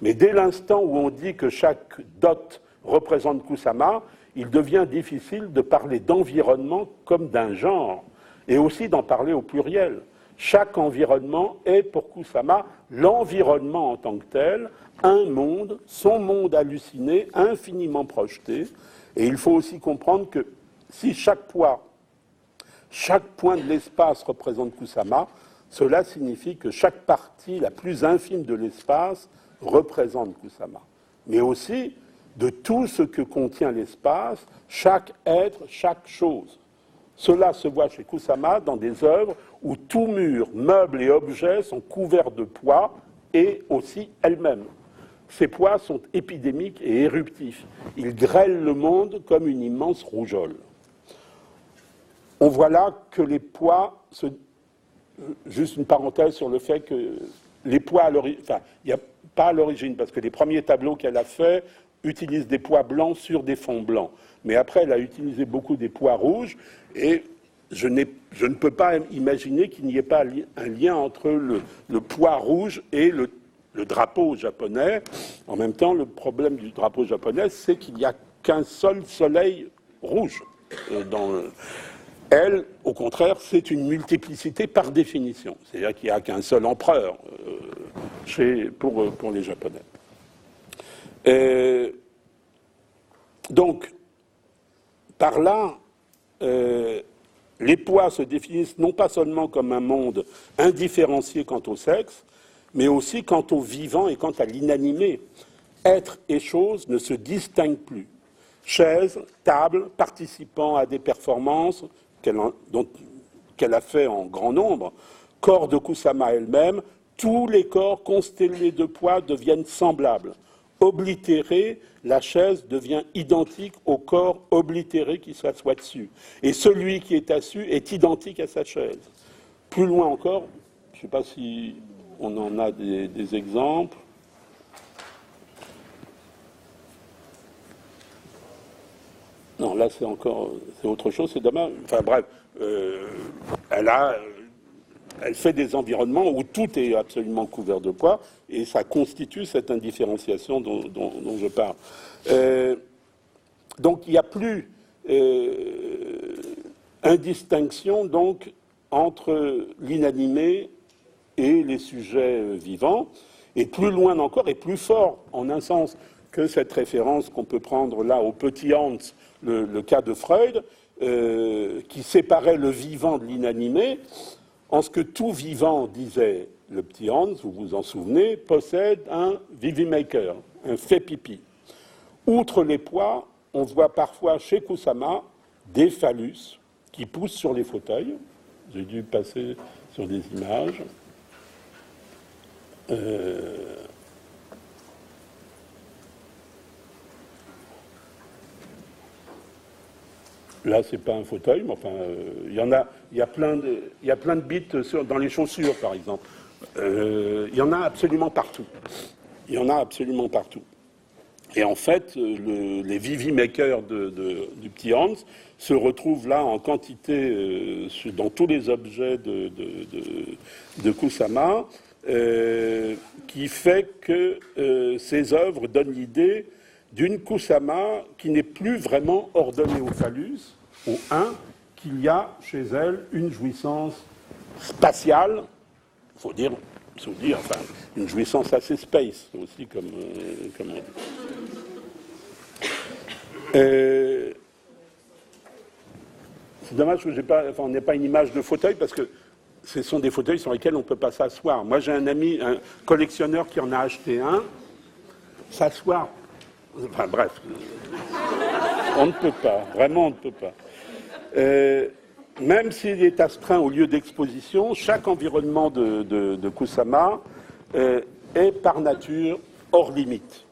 Mais dès l'instant où on dit que chaque dot représente Kusama, il devient difficile de parler d'environnement comme d'un genre, et aussi d'en parler au pluriel. Chaque environnement est pour Kusama l'environnement en tant que tel, un monde, son monde halluciné, infiniment projeté. Et il faut aussi comprendre que si chaque point de l'espace représente Kusama, cela signifie que chaque partie la plus infime de l'espace représente Kusama. Mais aussi, de tout ce que contient l'espace, chaque être, chaque chose. Cela se voit chez Kusama dans des œuvres où tout mur, meubles et objets sont couverts de poids et aussi elles-mêmes. Ces poids sont épidémiques et éruptifs. Ils grêlent le monde comme une immense rougeole. On voit là que les poids... Juste une parenthèse sur le fait que les poids à l'origine... Enfin, il n'y a pas à l'origine, parce que les premiers tableaux qu'elle a faits utilisent des poids blancs sur des fonds blancs. Mais après, elle a utilisé beaucoup des poids rouges, et je ne peux pas imaginer qu'il n'y ait pas un lien entre le poids rouge et le drapeau japonais. En même temps, le problème du drapeau japonais, c'est qu'il n'y a qu'un seul soleil rouge. Elle, au contraire, c'est une multiplicité par définition. C'est-à-dire qu'il n'y a qu'un seul empereur pour les Japonais. Donc, par là, les poids se définissent non pas seulement comme un monde indifférencié quant au sexe, mais aussi quant au vivant et quant à l'inanimé. Être et chose ne se distinguent plus. Chaises, tables, participant à des performances qu'elle a fait en grand nombre, corps de Kusama elle-même, tous les corps constellés de poids deviennent semblables. oblitéré, la chaise devient identique au corps oblitéré qui s'assoit dessus. Et celui qui est assis est identique à sa chaise. Plus loin encore, je ne sais pas si on en a des exemples. Non, là c'est autre chose, c'est dommage. Enfin bref, elle fait des environnements où tout est absolument couvert de poids et ça constitue cette indifférenciation dont je parle. Donc il n'y a plus indistinction donc entre l'inanimé et les sujets vivants, et plus loin encore et plus fort en un sens que cette référence qu'on peut prendre là au petit Hans, le cas de Freud, qui séparait le vivant de l'inanimé, en ce que tout vivant, disait le petit Hans, vous vous en souvenez, possède un vivimaker, un fait pipi. Outre les poids, on voit parfois chez Kusama des phallus qui poussent sur les fauteuils. J'ai dû passer sur des images. Là, c'est pas un fauteuil, mais enfin, il y a plein de bits dans les chaussures, par exemple. Il y en a absolument partout. Il y en a absolument partout. Et en fait, les vivimakers du petit Hans se retrouvent là en quantité dans tous les objets de Kusama, qui fait que ces œuvres donnent l'idée d'une Kusama qui n'est plus vraiment ordonnée au phallus, au 1, qu'il y a chez elle une jouissance spatiale, il faut dire, enfin, une jouissance assez space aussi, comme on dit. C'est dommage que on n'ait pas une image de fauteuil, parce que ce sont des fauteuils sur lesquels on ne peut pas s'asseoir. Moi, j'ai un ami, un collectionneur qui en a acheté un. S'asseoir, enfin bref, on ne peut pas, vraiment on ne peut pas. Même s'il est astreint au lieu d'exposition, chaque environnement de Kusama est par nature hors limite.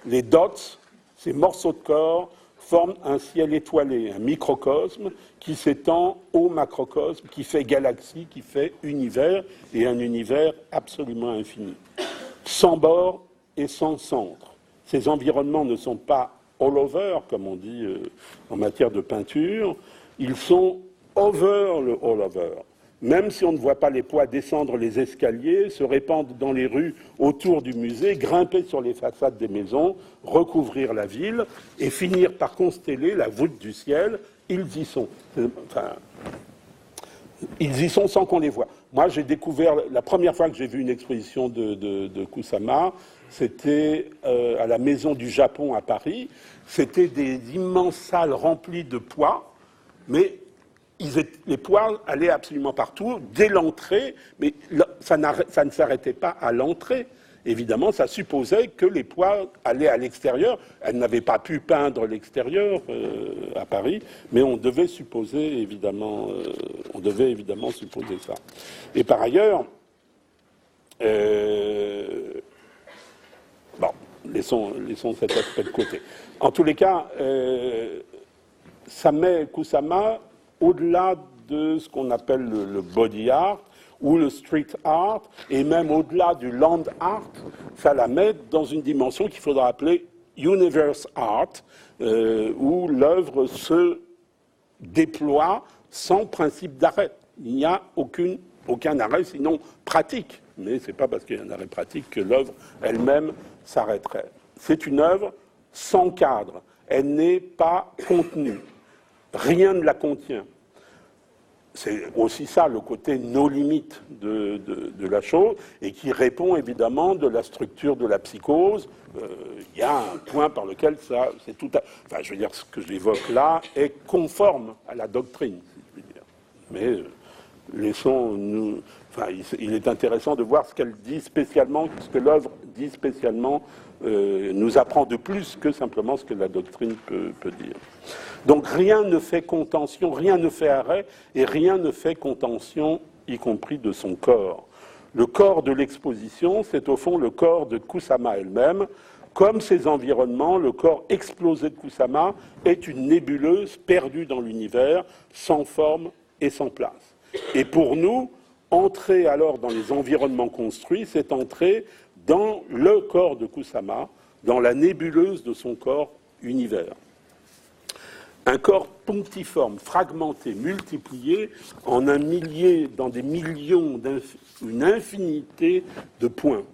Les dots, ces morceaux de corps, forment un ciel étoilé, un microcosme qui s'étend au macrocosme, qui fait galaxie, qui fait univers, et un univers absolument infini, sans bord et sans centre. Ces environnements ne sont pas all over, comme on dit en matière de peinture, ils sont over le all over. Même si on ne voit pas les poids descendre les escaliers, se répandre dans les rues autour du musée, grimper sur les façades des maisons, recouvrir la ville et finir par consteller la voûte du ciel, ils y sont. Enfin, ils y sont sans qu'on les voie. Moi, j'ai découvert, la première fois que j'ai vu une exposition de Kusama, c'était à la Maison du Japon à Paris. C'était des immenses salles remplies de poids, mais les poids allaient absolument partout, dès l'entrée, mais ça ne s'arrêtait pas à l'entrée. Évidemment, ça supposait que les poids allaient à l'extérieur. Elle n'avait pas pu peindre l'extérieur à Paris, mais on devait évidemment supposer ça. Et par ailleurs, bon, laissons cet aspect de côté. En tous les cas, ça met Kusama au-delà de ce qu'on appelle le body art ou le street art, et même au-delà du land art, ça la met dans une dimension qu'il faudra appeler universe art, où l'œuvre se déploie sans principe d'arrêt. Il n'y a aucun arrêt, sinon pratique. Mais ce n'est pas parce qu'il y a un arrêt pratique que l'œuvre elle-même s'arrêterait. C'est une œuvre sans cadre. Elle n'est pas contenue. Rien ne la contient. C'est aussi ça, le côté no limite de la chose, et qui répond évidemment de la structure de la psychose. Il y a un point par lequel ça, c'est tout enfin, je veux dire, ce que j'évoque là est conforme à la doctrine, si je puis dire. Mais laissons-nous... Enfin, il est intéressant de voir ce qu'elle dit spécialement, ce que l'œuvre dit spécialement, nous apprend de plus que simplement ce que la doctrine peut dire. Donc rien ne fait contention, rien ne fait arrêt, et rien ne fait contention, y compris de son corps. Le corps de l'exposition, c'est au fond le corps de Kusama elle-même, Comme ces environnements, le corps explosé de Kusama est une nébuleuse perdue dans l'univers, sans forme et sans place. Et pour nous, entrer alors dans les environnements construits, c'est entrer dans le corps de Kusama, dans la nébuleuse de son corps univers. Un corps punctiforme, fragmenté, multiplié en un millier, dans des millions, une infinité de points.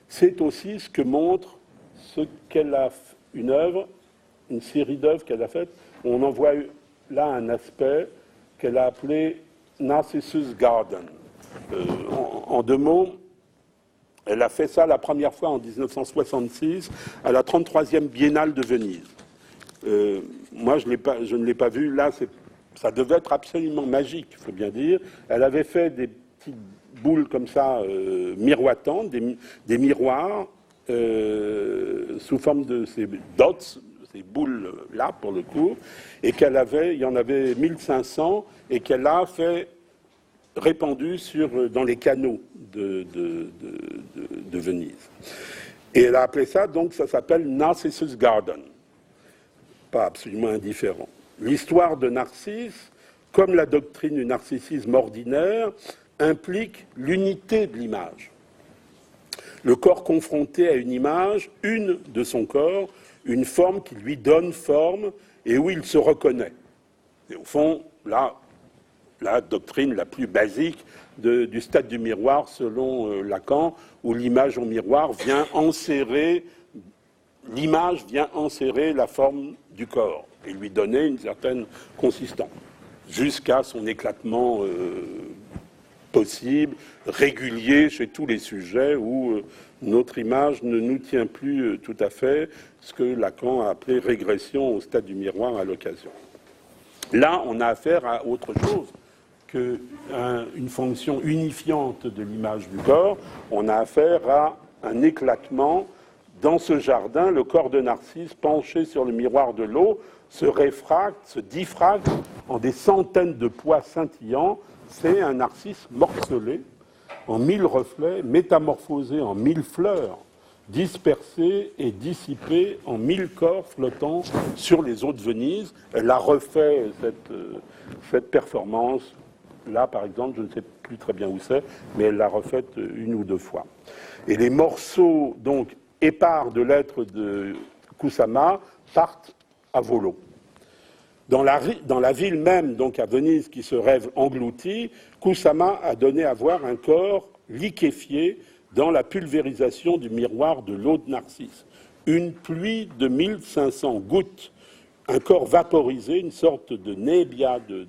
C'est aussi ce que montre ce qu'elle a, une œuvre, une série d'œuvres qu'elle a faites. On en voit là un aspect qu'elle a appelé Narcissus Garden. En deux mots, elle a fait ça la première fois en 1966 à la 33e Biennale de Venise. Moi, je ne l'ai pas vu. Là, ça devait être absolument magique, il faut bien dire. Elle avait fait des petites boules comme ça, miroitantes, des miroirs, sous forme de ces dots, ces boules-là, pour le coup, et il y en avait 1500, et qu'elle a fait répandu dans les canaux de Venise. Et elle a appelé ça, donc ça s'appelle Narcissus Garden. Pas absolument indifférent. L'histoire de Narcisse, comme la doctrine du narcissisme ordinaire, implique l'unité de l'image. Le corps confronté à une image, une de son corps, une forme qui lui donne forme et où il se reconnaît. Et au fond, là, la doctrine la plus basique du stade du miroir selon Lacan, où l'image au miroir vient enserrer, l'image vient enserrer la forme du corps et lui donner une certaine consistance, jusqu'à son éclatement possible, régulier chez tous les sujets où notre image ne nous tient plus tout à fait, ce que Lacan a appelé régression au stade du miroir à l'occasion. Là, on a affaire à autre chose qu'une fonction unifiante de l'image du corps. On a affaire à un éclatement. Dans ce jardin, le corps de Narcisse, penché sur le miroir de l'eau, se réfracte, se diffracte en des centaines de pois scintillants. C'est un narcisse morcelé en 1000 reflets, métamorphosé en 1000 fleurs, dispersé et dissipé en 1000 corps flottant sur les eaux de Venise. Elle a refait cette performance. Là, par exemple, je ne sais plus très bien où c'est, mais elle l'a refaite une ou deux fois. Et les morceaux, donc, épars de l'être de Kusama partent à volo. Dans la ville même, donc à Venise, qui se rêve engloutie, Kusama a donné à voir un corps liquéfié dans la pulvérisation du miroir de l'eau de Narcisse. Une pluie de 1500 gouttes, un corps vaporisé, une sorte de nébia de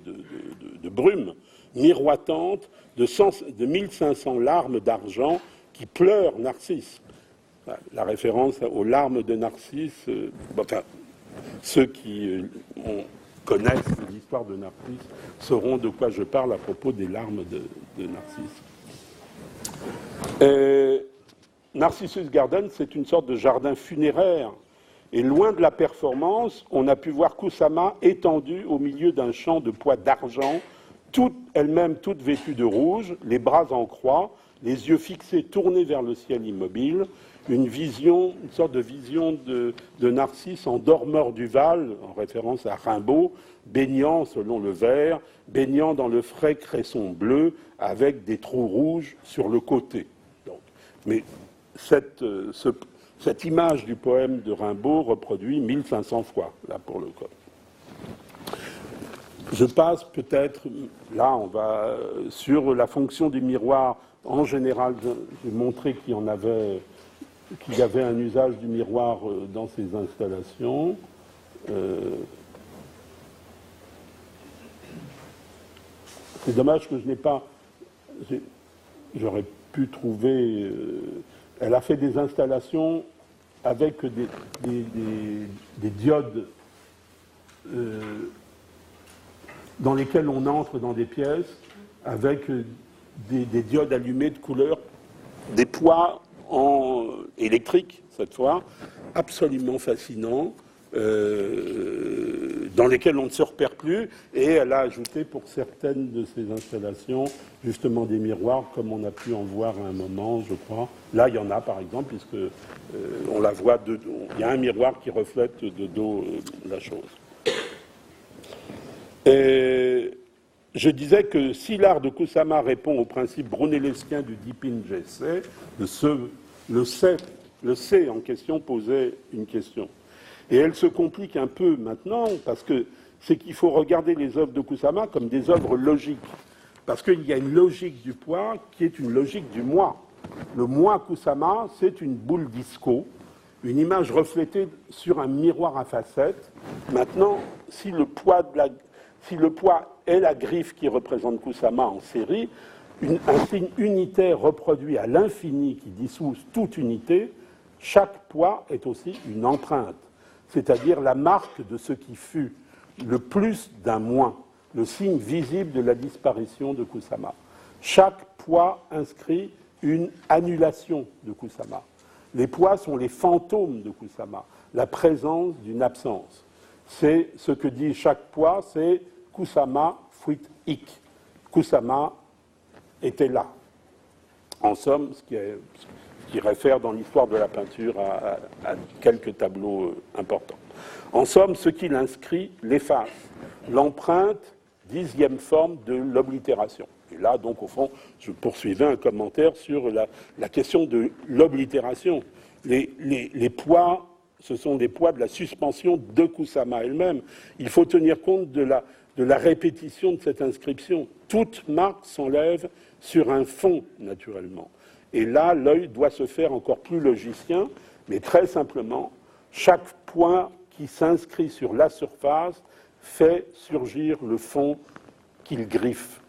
brume miroitante de 1500 larmes d'argent qui pleurent Narcisse. La référence aux larmes de Narcisse, enfin, ceux qui connaissent l'histoire de Narcisse sauront de quoi je parle à propos des larmes de Narcisse. Narcissus Garden, c'est une sorte de jardin funéraire. Et loin de la performance, on a pu voir Kusama étendue au milieu d'un champ de pois d'argent, elle-même toute vêtue de rouge, les bras en croix, les yeux fixés, tournés vers le ciel immobile, une sorte de vision de Narcisse en dormeur du Val, en référence à Rimbaud, baignant, selon le vers, baignant dans le frais cresson bleu, avec des trous rouges sur le côté. Donc, mais cette image du poème de Rimbaud reproduit 1500 fois, là, pour le coup. Je passe peut-être, là, on va sur la fonction du miroir. En général, j'ai montré qu'il y avait un usage du miroir dans ces installations. C'est dommage que je n'ai pas... J'aurais pu trouver... elle a fait des installations avec des diodes dans lesquelles on entre dans des pièces avec des diodes allumées de couleur, des poids électriques, cette fois, absolument fascinant, dans lesquels on ne se repère plus, et elle a ajouté pour certaines de ces installations justement des miroirs, comme on a pu en voir à un moment, je crois. Là, il y en a par exemple, puisque on la voit de dos. Il y a un miroir qui reflète de dos la chose. Et je disais que si l'art de Kusama répond au principe brunellesquien du diping-essai, le C en question posait une question. Et elle se complique un peu maintenant, parce que c'est qu'il faut regarder les œuvres de Kusama comme des œuvres logiques. Parce qu'il y a une logique du poids qui est une logique du moi. Le moi Kusama, c'est une boule disco, une image reflétée sur un miroir à facettes. Maintenant, si le poids est la griffe qui représente Kusama en série, un signe unitaire reproduit à l'infini qui dissout toute unité, chaque poids est aussi une empreinte, c'est-à-dire la marque de ce qui fut, le plus d'un moins, le signe visible de la disparition de Kusama. Chaque poids inscrit une annulation de Kusama. Les poids sont les fantômes de Kusama, la présence d'une absence. C'est ce que dit chaque poids, c'est Kusama fuit ik. Kusama était là. En somme, ce qui réfère dans l'histoire de la peinture à quelques tableaux importants. En somme, ce qu'il inscrit l'efface. L'empreinte, 10e forme de l'oblitération. Et là, donc, au fond, je poursuivais un commentaire sur la question de l'oblitération. Les poids, ce sont des poids de la suspension de Kusama elle-même. Il faut tenir compte de la répétition de cette inscription. Toute marque s'enlève sur un fond, naturellement. Et là, l'œil doit se faire encore plus logicien, mais très simplement, chaque point qui s'inscrit sur la surface fait surgir le fond qu'il griffe.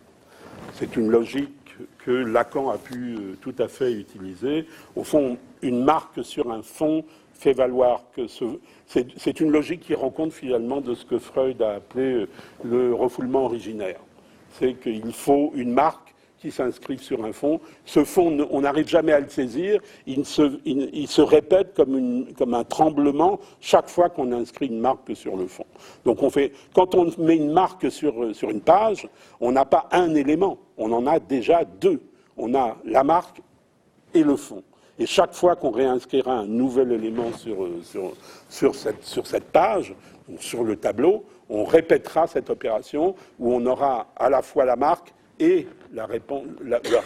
C'est une logique que Lacan a pu tout à fait utiliser. Au fond, une marque sur un fond fait valoir que c'est une logique qui rend compte finalement de ce que Freud a appelé le refoulement originaire. C'est qu'il faut une marque qui s'inscrivent sur un fond. Ce fond, on n'arrive jamais à le saisir. Il se répète comme un tremblement chaque fois qu'on inscrit une marque sur le fond. Donc quand on met une marque sur une page, on n'a pas un élément, on en a déjà deux. On a la marque et le fond. Et chaque fois qu'on réinscrira un nouvel élément sur cette page, ou sur le tableau, on répétera cette opération où on aura à la fois la marque et la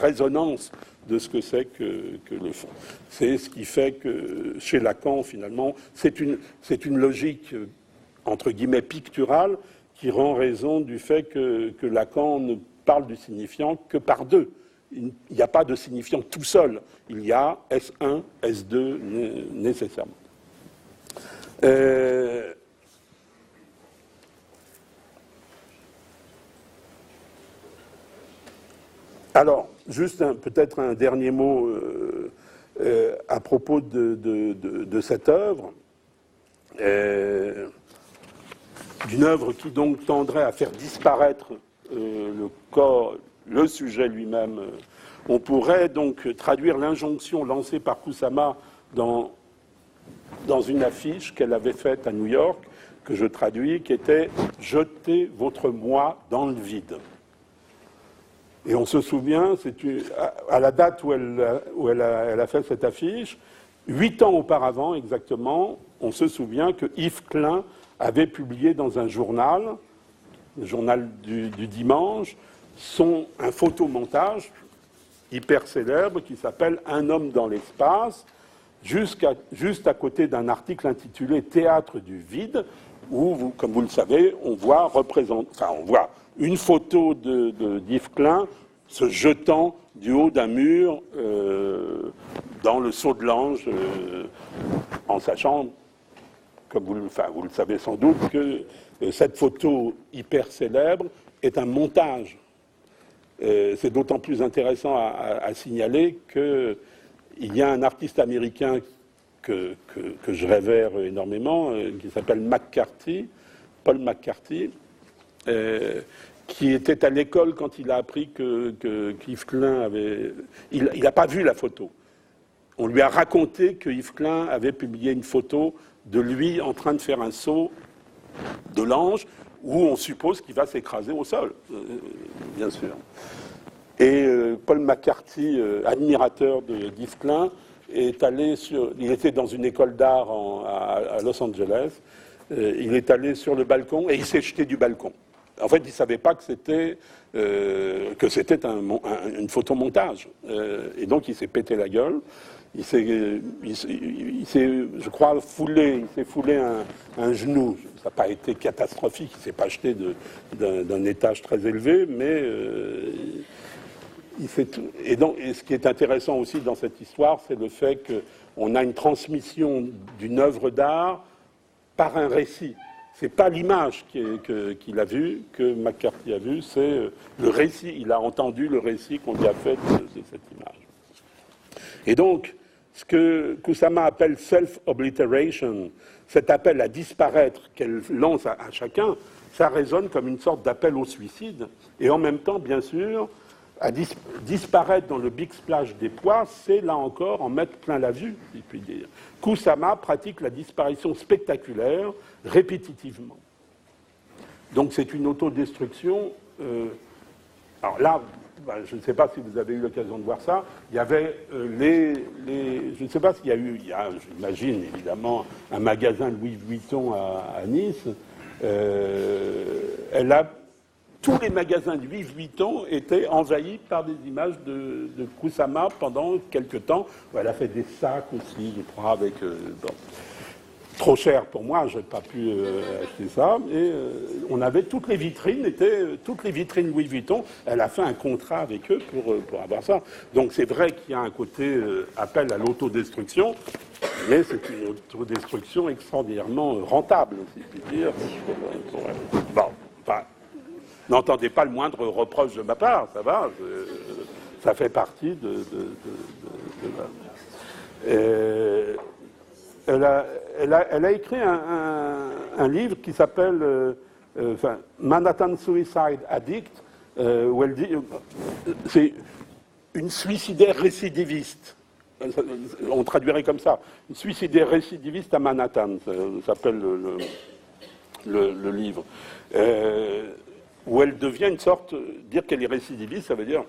résonance de ce que c'est que le fond. C'est ce qui fait que chez Lacan, finalement, c'est une logique, entre guillemets, picturale, qui rend raison du fait que Lacan ne parle du signifiant que par deux. Il n'y a pas de signifiant tout seul. Il y a S1, S2 nécessairement. Alors, juste peut-être un dernier mot à propos de cette œuvre, d'une œuvre qui donc tendrait à faire disparaître le corps, le sujet lui-même. On pourrait donc traduire l'injonction lancée par Kusama dans une affiche qu'elle avait faite à New York, que je traduis, qui était « Jetez votre moi dans le vide ». Et on se souvient, à la date où elle a fait cette affiche, 8 ans auparavant exactement, on se souvient que Yves Klein avait publié dans un journal, le journal du dimanche, un photomontage hyper célèbre qui s'appelle « Un homme dans l'espace », juste à côté d'un article intitulé « Théâtre du vide », où, comme vous le savez, on voit une photo d'Yves Klein se jetant du haut d'un mur dans le Saut de l'Ange, en sachant, comme vous le savez sans doute, que cette photo hyper célèbre est un montage. C'est d'autant plus intéressant à signaler qu'il y a un artiste américain que je révère énormément, qui s'appelle Paul McCarthy, qui était à l'école quand il a appris qu'Yves Klein avait... Il n'a pas vu la photo. On lui a raconté que Yves Klein avait publié une photo de lui en train de faire un saut de l'ange, où on suppose qu'il va s'écraser au sol, bien sûr. Et Paul McCarthy, admirateur d'Yves Klein, il était dans une école d'art à Los Angeles. Il est allé sur le balcon et il s'est jeté du balcon. En fait, il ne savait pas que c'était une photomontage. Et donc, il s'est pété la gueule. Il s'est, je crois, il s'est foulé un genou. Ça n'a pas été catastrophique. Il ne s'est pas jeté d'un étage très élevé, mais et ce qui est intéressant aussi dans cette histoire, c'est le fait qu'on a une transmission d'une œuvre d'art par un récit. C'est pas l'image qu'il a vue, que McCarthy a vue, c'est le récit. Il a entendu le récit qu'on lui a fait de cette image. Et donc, ce que Kusama appelle self-obliteration, cet appel à disparaître qu'elle lance à chacun, ça résonne comme une sorte d'appel au suicide. Et en même temps, bien sûr, à disparaître dans le big splash des poids, c'est là encore en mettre plein la vue, si je puis dire. Kusama pratique la disparition spectaculaire répétitivement. Donc c'est une autodestruction. Alors là, je ne sais pas si vous avez eu l'occasion de voir ça. Il y avait je ne sais pas s'il y a eu, j'imagine évidemment, un magasin Louis Vuitton à Nice. Tous les magasins de Louis Vuitton étaient envahis par des images de Kusama pendant quelques temps. Elle a fait des sacs aussi, je crois, avec... trop cher pour moi, je n'ai pas pu acheter ça. Et on avait toutes les vitrines Louis Vuitton. Elle a fait un contrat avec eux pour avoir ça. Donc c'est vrai qu'il y a un côté appel à l'autodestruction, mais c'est une autodestruction extraordinairement rentable, si je puis dire. Bon, enfin... N'entendez pas le moindre reproche de ma part, ça va, ça fait partie de elle a écrit un livre qui s'appelle Manhattan Suicide Addict, où elle dit c'est une suicidaire récidiviste. On traduirait comme ça, une suicidaire récidiviste à Manhattan, ça s'appelle le livre. Où elle devient une sorte... Dire qu'elle est récidiviste, ça veut dire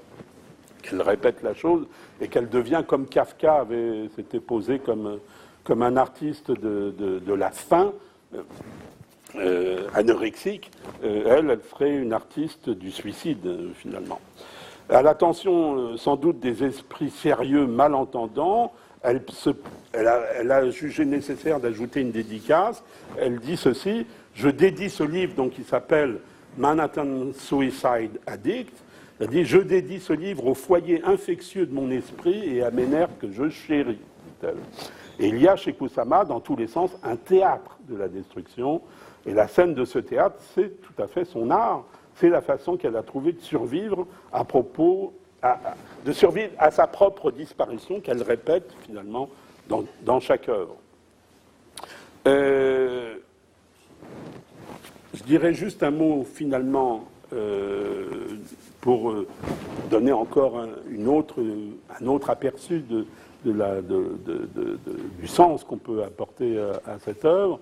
qu'elle répète la chose et qu'elle devient comme Kafka s'était posé comme un artiste de la faim, anorexique. Elle serait une artiste du suicide, finalement. À l'attention, sans doute, des esprits sérieux malentendants, elle a jugé nécessaire d'ajouter une dédicace. Elle dit ceci: je dédie ce livre, donc, qui s'appelle Manhattan Suicide Addict. Elle dit: je dédie ce livre au foyer infectieux de mon esprit et à mes nerfs que je chéris. Et il y a chez Kusama, dans tous les sens, un théâtre de la destruction. Et la scène de ce théâtre, c'est tout à fait son art. C'est la façon qu'elle a trouvé de survivre de survivre à sa propre disparition, qu'elle répète finalement dans chaque œuvre. Je dirais juste un mot finalement pour donner encore un autre aperçu du sens qu'on peut apporter à cette œuvre.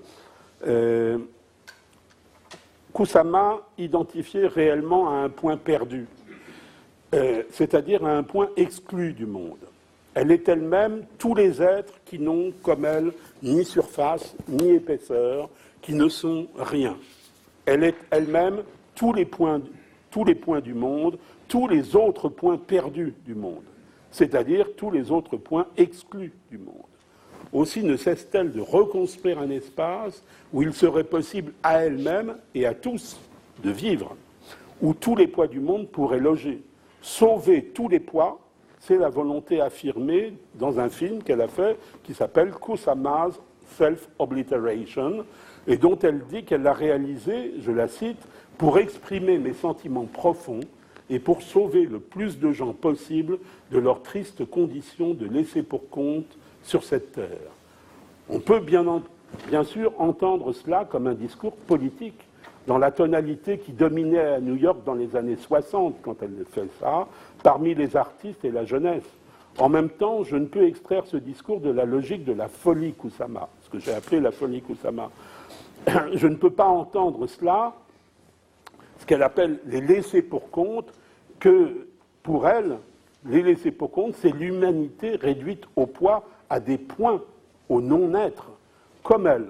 Kusama identifiait réellement à un point perdu, c'est-à-dire à un point exclu du monde. Elle est elle-même tous les êtres qui n'ont comme elle ni surface, ni épaisseur, qui ne sont rien. Elle est elle-même tous les points du monde, tous les autres points perdus du monde, c'est-à-dire tous les autres points exclus du monde. Aussi ne cesse-t-elle de reconstruire un espace où il serait possible à elle-même et à tous de vivre, où tous les poids du monde pourraient loger. Sauver tous les poids, c'est la volonté affirmée dans un film qu'elle a fait qui s'appelle Kusama's Self-Obliteration, et dont elle dit qu'elle l'a réalisé, je la cite, pour exprimer mes sentiments profonds et pour sauver le plus de gens possible de leur triste condition de laisser pour compte sur cette terre. On peut bien sûr entendre cela comme un discours politique, dans la tonalité qui dominait à New York dans les années 60, quand elle fait ça, parmi les artistes et la jeunesse. En même temps, je ne peux extraire ce discours de la logique de la folie Kusama. ce que j'ai appelé la folie Kusama. Je ne peux pas entendre cela, ce qu'elle appelle les laissés pour compte, que pour elle, les laissés pour compte, c'est l'humanité réduite au poids, à des points, au non-être, comme elle.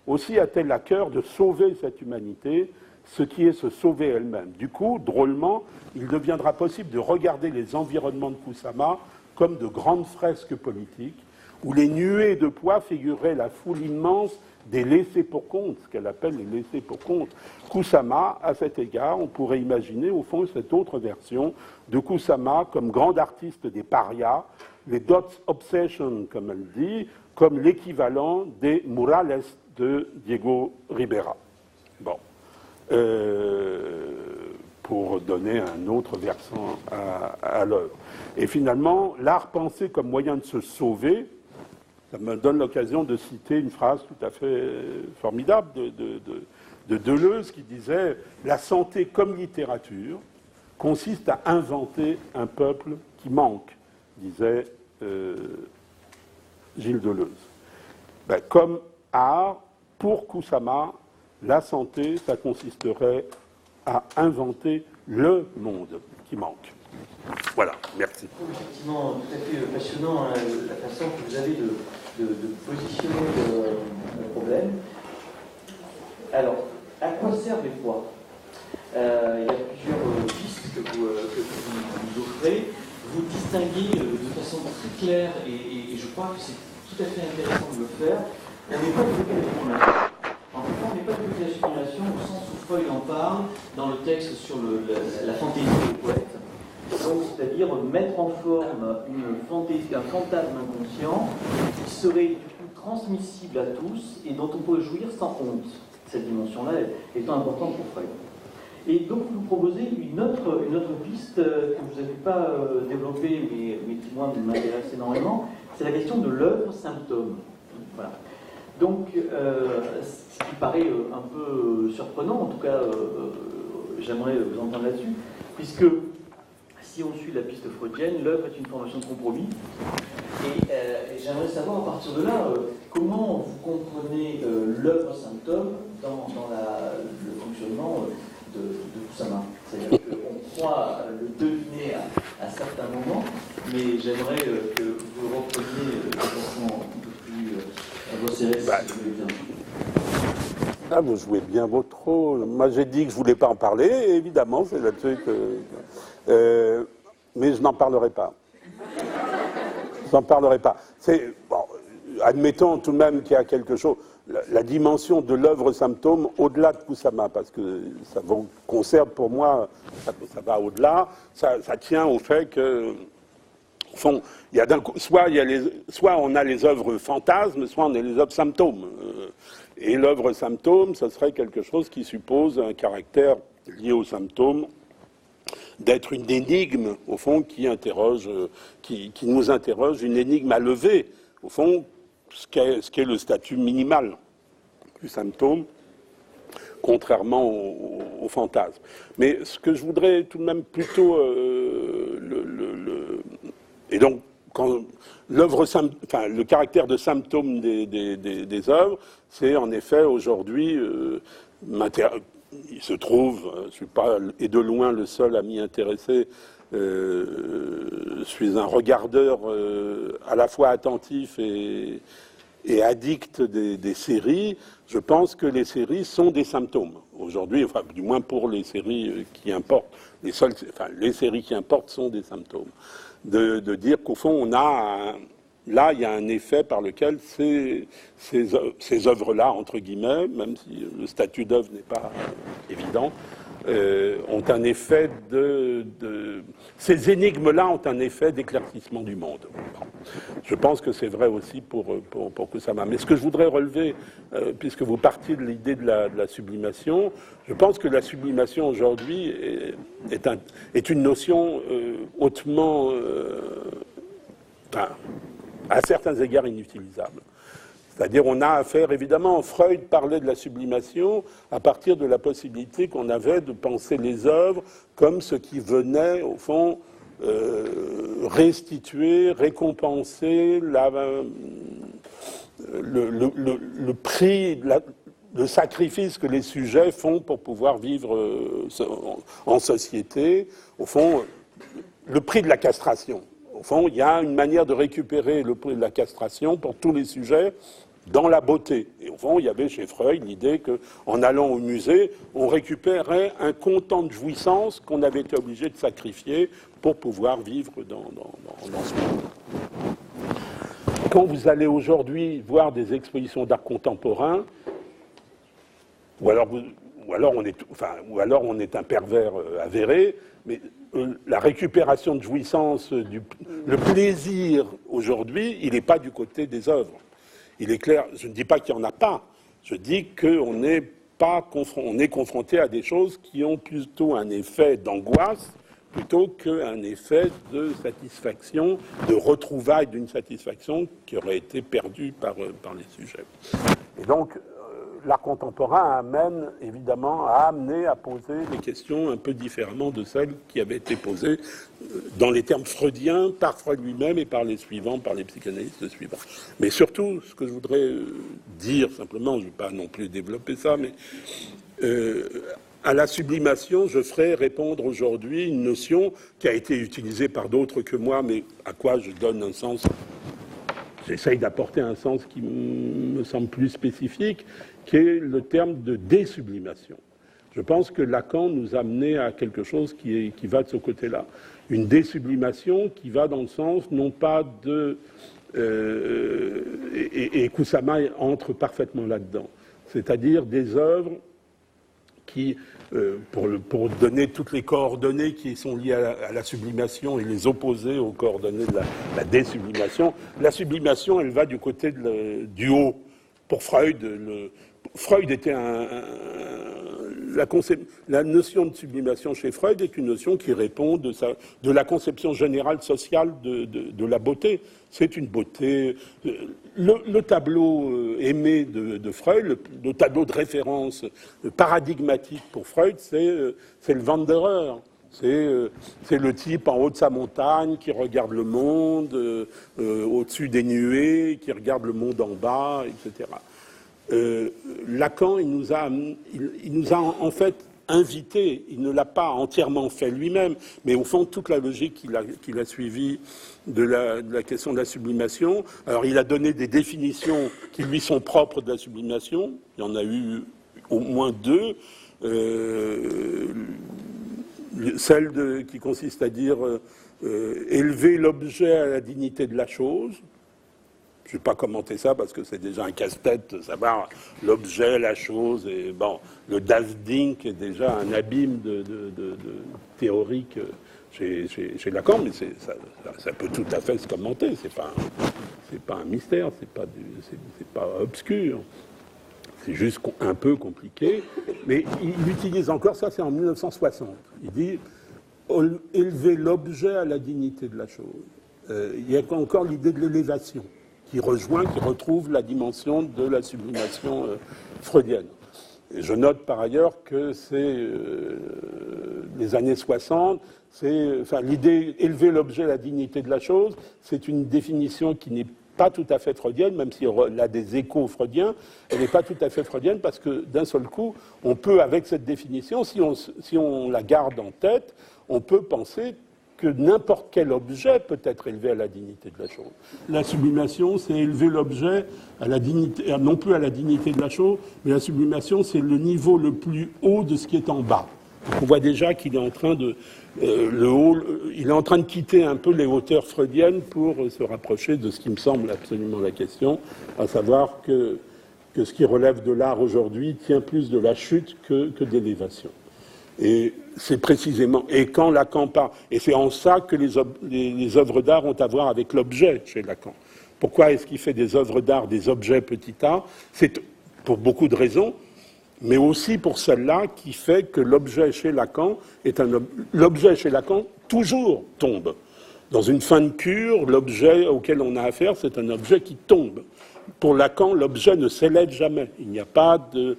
Aussi a-t-elle à cœur de sauver cette humanité, ce qui est se sauver elle-même. Du coup, drôlement, il deviendra possible de regarder les environnements de Kusama comme de grandes fresques politiques, où les nuées de poids figureraient la foule immense des laissés pour compte, ce qu'elle appelle les laissés pour compte. Kusama, à cet égard, on pourrait imaginer au fond cette autre version de Kusama comme grande artiste des parias, les Dots Obsession, comme elle dit, comme l'équivalent des Murales de Diego Rivera. Bon. Pour donner un autre versant à l'œuvre. Et finalement, l'art pensé comme moyen de se sauver, ça me donne l'occasion de citer une phrase tout à fait formidable de Deleuze qui disait « La santé comme littérature consiste à inventer un peuple qui manque », disait Gilles Deleuze. Ben, comme art, pour Kusama, la santé, ça consisterait à inventer le monde qui manque. Voilà, merci. Effectivement, tout à fait passionnant, hein, la façon que vous avez de positionner le problème. Alors, à quoi servent les poids? Il y a plusieurs pistes que vous offrez. Vous distinguez de façon très claire, et je crois que c'est tout à fait intéressant de le faire. On n'est pas de l'évaluation. En tout cas, on n'est pas de l'évaluation au sens où Freud en parle dans le texte sur la fantaisie des poètes. Donc, c'est-à-dire mettre en forme une fantaisie, un fantasme inconscient qui serait du coup transmissible à tous et dont on peut jouir sans honte. Cette dimension-là étant importante pour Freud. Et donc, vous proposez une autre piste que vous n'avez pas développée, mais qui, moi, m'intéresse énormément, c'est la question de l'œuvre symptôme. Voilà. Donc, ce qui paraît un peu surprenant, en tout cas, j'aimerais vous entendre là-dessus, puisque si on suit la piste freudienne, l'œuvre est une formation de compromis. Et j'aimerais savoir, à partir de là, comment vous comprenez l'œuvre symptôme dans le fonctionnement de Kusama. C'est-à-dire qu'on croit le deviner à certains moments, mais j'aimerais que vous le repreniez de façon un peu plus resserrée, si vous voulez bien. Ah, vous jouez bien votre rôle. Moi, j'ai dit que je ne voulais pas en parler, et évidemment, c'est là-dessus que... mais je n'en parlerai pas. Je n'en parlerai pas. Bon, admettons tout de même qu'il y a quelque chose... La dimension de l'œuvre symptôme au-delà de Kusama, parce que ça conserve pour moi, ça va au-delà, ça tient au fait que, au fond, il y a soit on a les œuvres fantasmes, soit on a les œuvres symptômes. Et l'œuvre symptôme, ce serait quelque chose qui suppose un caractère lié au symptôme, d'être une énigme, au fond, qui nous interroge, une énigme à lever, au fond, ce qu'est le statut minimal du symptôme, contrairement au fantasme. Mais ce que je voudrais tout de même plutôt... Et donc, quand le caractère de symptôme des œuvres, c'est en effet aujourd'hui... il se trouve, je ne suis pas et de loin le seul à m'y intéresser, je suis un regardeur à la fois attentif et addict des séries. Je pense que les séries sont des symptômes. Aujourd'hui, enfin, du moins pour les séries qui importent, les séries qui importent sont des symptômes. De dire qu'au fond, là, il y a un effet par lequel ces œuvres-là, entre guillemets, même si le statut d'œuvre n'est pas évident, ont un effet ces énigmes-là ont un effet d'éclaircissement du monde. Bon. Je pense que c'est vrai aussi pour Kusama. Mais ce que je voudrais relever, puisque vous partiez de l'idée de la sublimation, je pense que la sublimation aujourd'hui est une notion hautement, à certains égards, inutilisable. C'est-à-dire, on a affaire, évidemment, Freud parlait de la sublimation à partir de la possibilité qu'on avait de penser les œuvres comme ce qui venait, au fond, restituer, récompenser le prix, le sacrifice que les sujets font pour pouvoir vivre en société, au fond, le prix de la castration. Au fond, il y a une manière de récupérer le prix de la castration pour tous les sujets dans la beauté. Et au fond, il y avait chez Freud l'idée qu'en allant au musée, on récupérait un content de jouissance qu'on avait été obligé de sacrifier pour pouvoir vivre dans ce monde. Quand vous allez aujourd'hui voir des expositions d'art contemporain, ou alors on est un pervers avéré, mais la récupération de jouissance, le plaisir aujourd'hui, il n'est pas du côté des œuvres. Il est clair, je ne dis pas qu'il n'y en a pas, je dis qu'on est confronté à des choses qui ont plutôt un effet d'angoisse plutôt qu'un effet de satisfaction, de retrouvailles d'une satisfaction qui aurait été perdue par les sujets. Et donc, l'art contemporain amène évidemment à amener à poser des questions un peu différemment de celles qui avaient été posées dans les termes freudiens par Freud lui-même et par les suivants, par les psychanalystes suivants. Mais surtout, ce que je voudrais dire simplement, je ne vais pas non plus développer ça, mais à la sublimation, je ferai répondre aujourd'hui une notion qui a été utilisée par d'autres que moi, mais à quoi je donne un sens. J'essaye d'apporter un sens qui me semble plus spécifique, qui est le terme de désublimation. Je pense que Lacan nous a amené à quelque chose qui va de ce côté-là. Une désublimation qui va dans le sens, non pas de... et Kusama entre parfaitement là-dedans. C'est-à-dire des œuvres qui, pour donner toutes les coordonnées qui sont liées à la sublimation et les opposer aux coordonnées de la désublimation, la sublimation, elle va du côté du haut. Pour Freud, Freud était la notion de sublimation chez Freud est une notion qui répond de la conception générale sociale de la beauté. C'est une beauté... Le tableau aimé de Freud, le tableau de référence paradigmatique pour Freud, c'est le Wanderer. C'est le type en haut de sa montagne qui regarde le monde, au-dessus des nuées, qui regarde le monde en bas, etc. Lacan, il nous a en fait invités, il ne l'a pas entièrement fait lui-même, mais au fond, toute la logique qu'il a suivie de la question de la sublimation. Alors, il a donné des définitions qui lui sont propres de la sublimation. Il y en a eu au moins deux. Celle qui consiste à dire élever l'objet à la dignité de la chose. Je ne vais pas commenter ça parce que c'est déjà un casse-tête de savoir l'objet, la chose. Et bon, le Das Ding est déjà un abîme de théorique chez Lacan, mais ça peut tout à fait se commenter. C'est pas un mystère, c'est pas obscur. C'est juste un peu compliqué. Mais il utilise encore ça, c'est en 1960. Il dit élever l'objet à la dignité de la chose. Il y a encore l'idée de l'élévation qui retrouve la dimension de la sublimation freudienne. Et je note par ailleurs que c'est les années 60, l'idée élever l'objet à la dignité de la chose, c'est une définition qui n'est pas tout à fait freudienne, même si elle a des échos freudiens, elle n'est pas tout à fait freudienne parce que d'un seul coup, on peut, avec cette définition, si on la garde en tête, on peut penser que n'importe quel objet peut être élevé à la dignité de la chose. La sublimation, c'est élever l'objet à la dignité, non plus à la dignité de la chose, mais la sublimation, c'est le niveau le plus haut de ce qui est en bas. Donc on voit déjà qu'il est en train de il est en train de quitter un peu les hauteurs freudiennes pour se rapprocher de ce qui me semble absolument la question, à savoir que ce qui relève de l'art aujourd'hui tient plus de la chute que d'élévation. Et c'est précisément, et quand Lacan parle, et c'est en ça que les œuvres d'art ont à voir avec l'objet chez Lacan. Pourquoi est-ce qu'il fait des œuvres d'art, des objets petit a? C'est pour beaucoup de raisons, mais aussi pour celle-là qui fait que l'objet chez Lacan l'objet chez Lacan toujours tombe. Dans une fin de cure, l'objet auquel on a affaire, c'est un objet qui tombe. Pour Lacan, l'objet ne s'élève jamais. Il n'y a pas de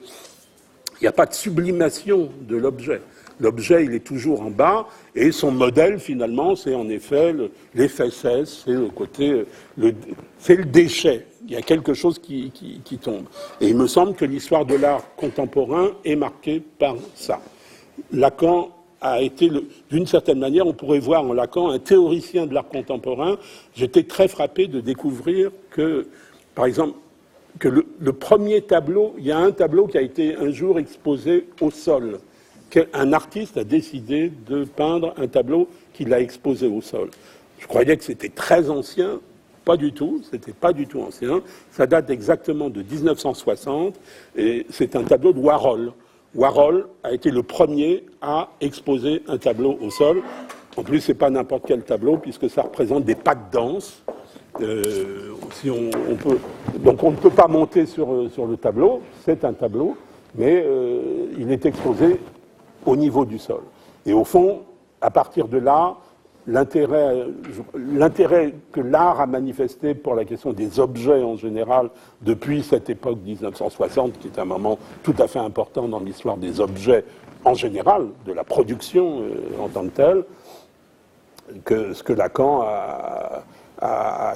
sublimation de l'objet. L'objet, il est toujours en bas, et son modèle, finalement, c'est en effet les fesses, c'est le côté, c'est le déchet. Il y a quelque chose qui tombe. Et il me semble que l'histoire de l'art contemporain est marquée par ça. Lacan a été, d'une certaine manière, on pourrait voir en Lacan un théoricien de l'art contemporain. J'étais très frappé de découvrir que, par exemple, que le premier tableau, il y a un tableau qui a été un jour exposé au sol. Un artiste a décidé de peindre un tableau qu'il a exposé au sol. Je croyais que c'était très ancien, pas du tout, c'était pas du tout ancien. Ça date exactement de 1960 et c'est un tableau de Warhol. Warhol a été le premier à exposer un tableau au sol. En plus, c'est pas n'importe quel tableau puisque ça représente des pas de danse. Si on peut, donc on ne peut pas monter sur le tableau, c'est un tableau, mais il est exposé au niveau du sol. Et au fond, à partir de là, l'intérêt que l'art a manifesté pour la question des objets en général depuis cette époque 1960, qui est un moment tout à fait important dans l'histoire des objets en général, de la production en tant que telle, que ce que Lacan a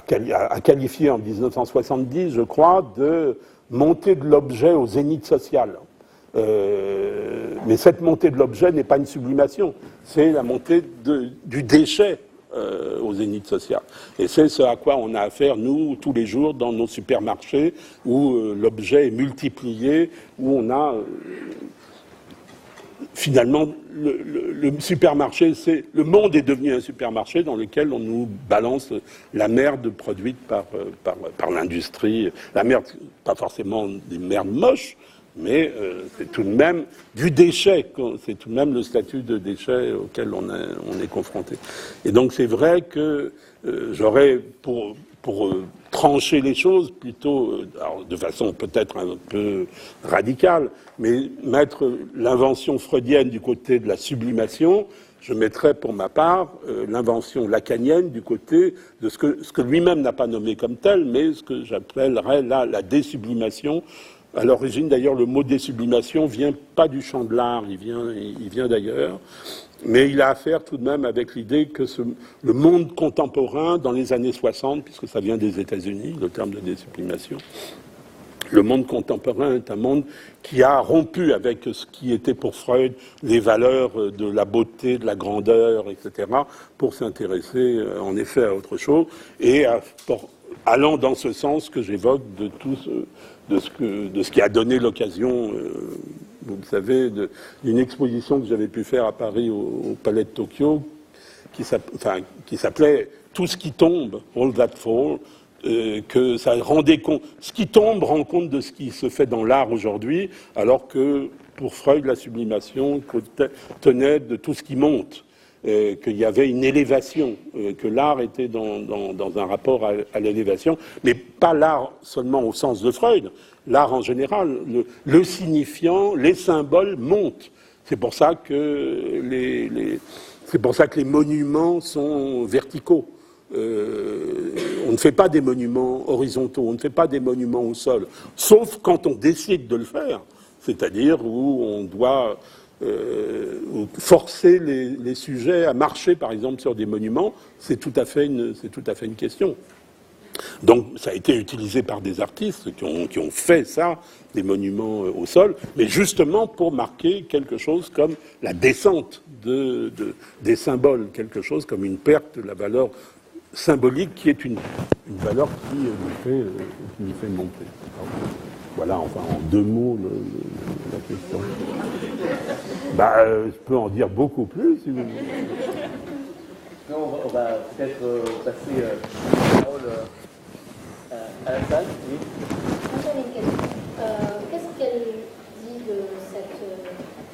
qualifié en 1970, je crois, de montée de l'objet au zénith social. Mais cette montée de l'objet n'est pas une sublimation, c'est la montée du déchet au zénith social. Et c'est ce à quoi on a affaire, nous, tous les jours, dans nos supermarchés, où l'objet est multiplié, où on a... finalement, le supermarché, le monde est devenu un supermarché dans lequel on nous balance la merde produite par l'industrie. La merde, pas forcément des merdes moches, mais c'est tout de même du déchet, c'est tout de même le statut de déchet auquel on est confronté. Et donc c'est vrai que j'aurais, pour trancher les choses, plutôt, alors de façon peut-être un peu radicale, mais mettre l'invention freudienne du côté de la sublimation, je mettrais pour ma part l'invention lacanienne du côté de ce que lui-même n'a pas nommé comme tel, mais ce que j'appellerais là la désublimation. À l'origine, d'ailleurs, le mot désublimation vient pas du champ de l'art, il vient d'ailleurs. Mais il a affaire tout de même avec l'idée que le monde contemporain, dans les années 60, puisque ça vient des États-Unis, le terme de désublimation, le monde contemporain est un monde qui a rompu avec ce qui était pour Freud les valeurs de la beauté, de la grandeur, etc., pour s'intéresser en effet à autre chose, et allant dans ce sens que j'évoque de ce qui a donné l'occasion, vous le savez, d'une exposition que j'avais pu faire à Paris au Palais de Tokyo, qui s'appelait « Tout ce qui tombe, All That Fall », que ça rendait compte. Ce qui tombe rend compte de ce qui se fait dans l'art aujourd'hui, alors que pour Freud, la sublimation tenait de tout ce qui monte. Qu'il y avait une élévation, que l'art était dans un rapport à l'élévation, mais pas l'art seulement au sens de Freud, l'art en général, le signifiant, les symboles montent. C'est pour ça que les monuments sont verticaux. On ne fait pas des monuments horizontaux, on ne fait pas des monuments au sol, sauf quand on décide de le faire, c'est-à-dire où on doit forcer les sujets à marcher, par exemple, sur des monuments, c'est tout à fait une question. Donc, ça a été utilisé par des artistes qui ont fait ça, des monuments au sol, mais justement pour marquer quelque chose comme la descente des symboles, quelque chose comme une perte de la valeur symbolique qui est une valeur qui nous fait monter. Voilà, enfin, en deux mots, la question. Je peux en dire beaucoup plus, si vous voulez. Non, on va peut-être passer la parole à la salle. Oui. Moi, j'avais une question. Qu'est-ce qu'elle dit de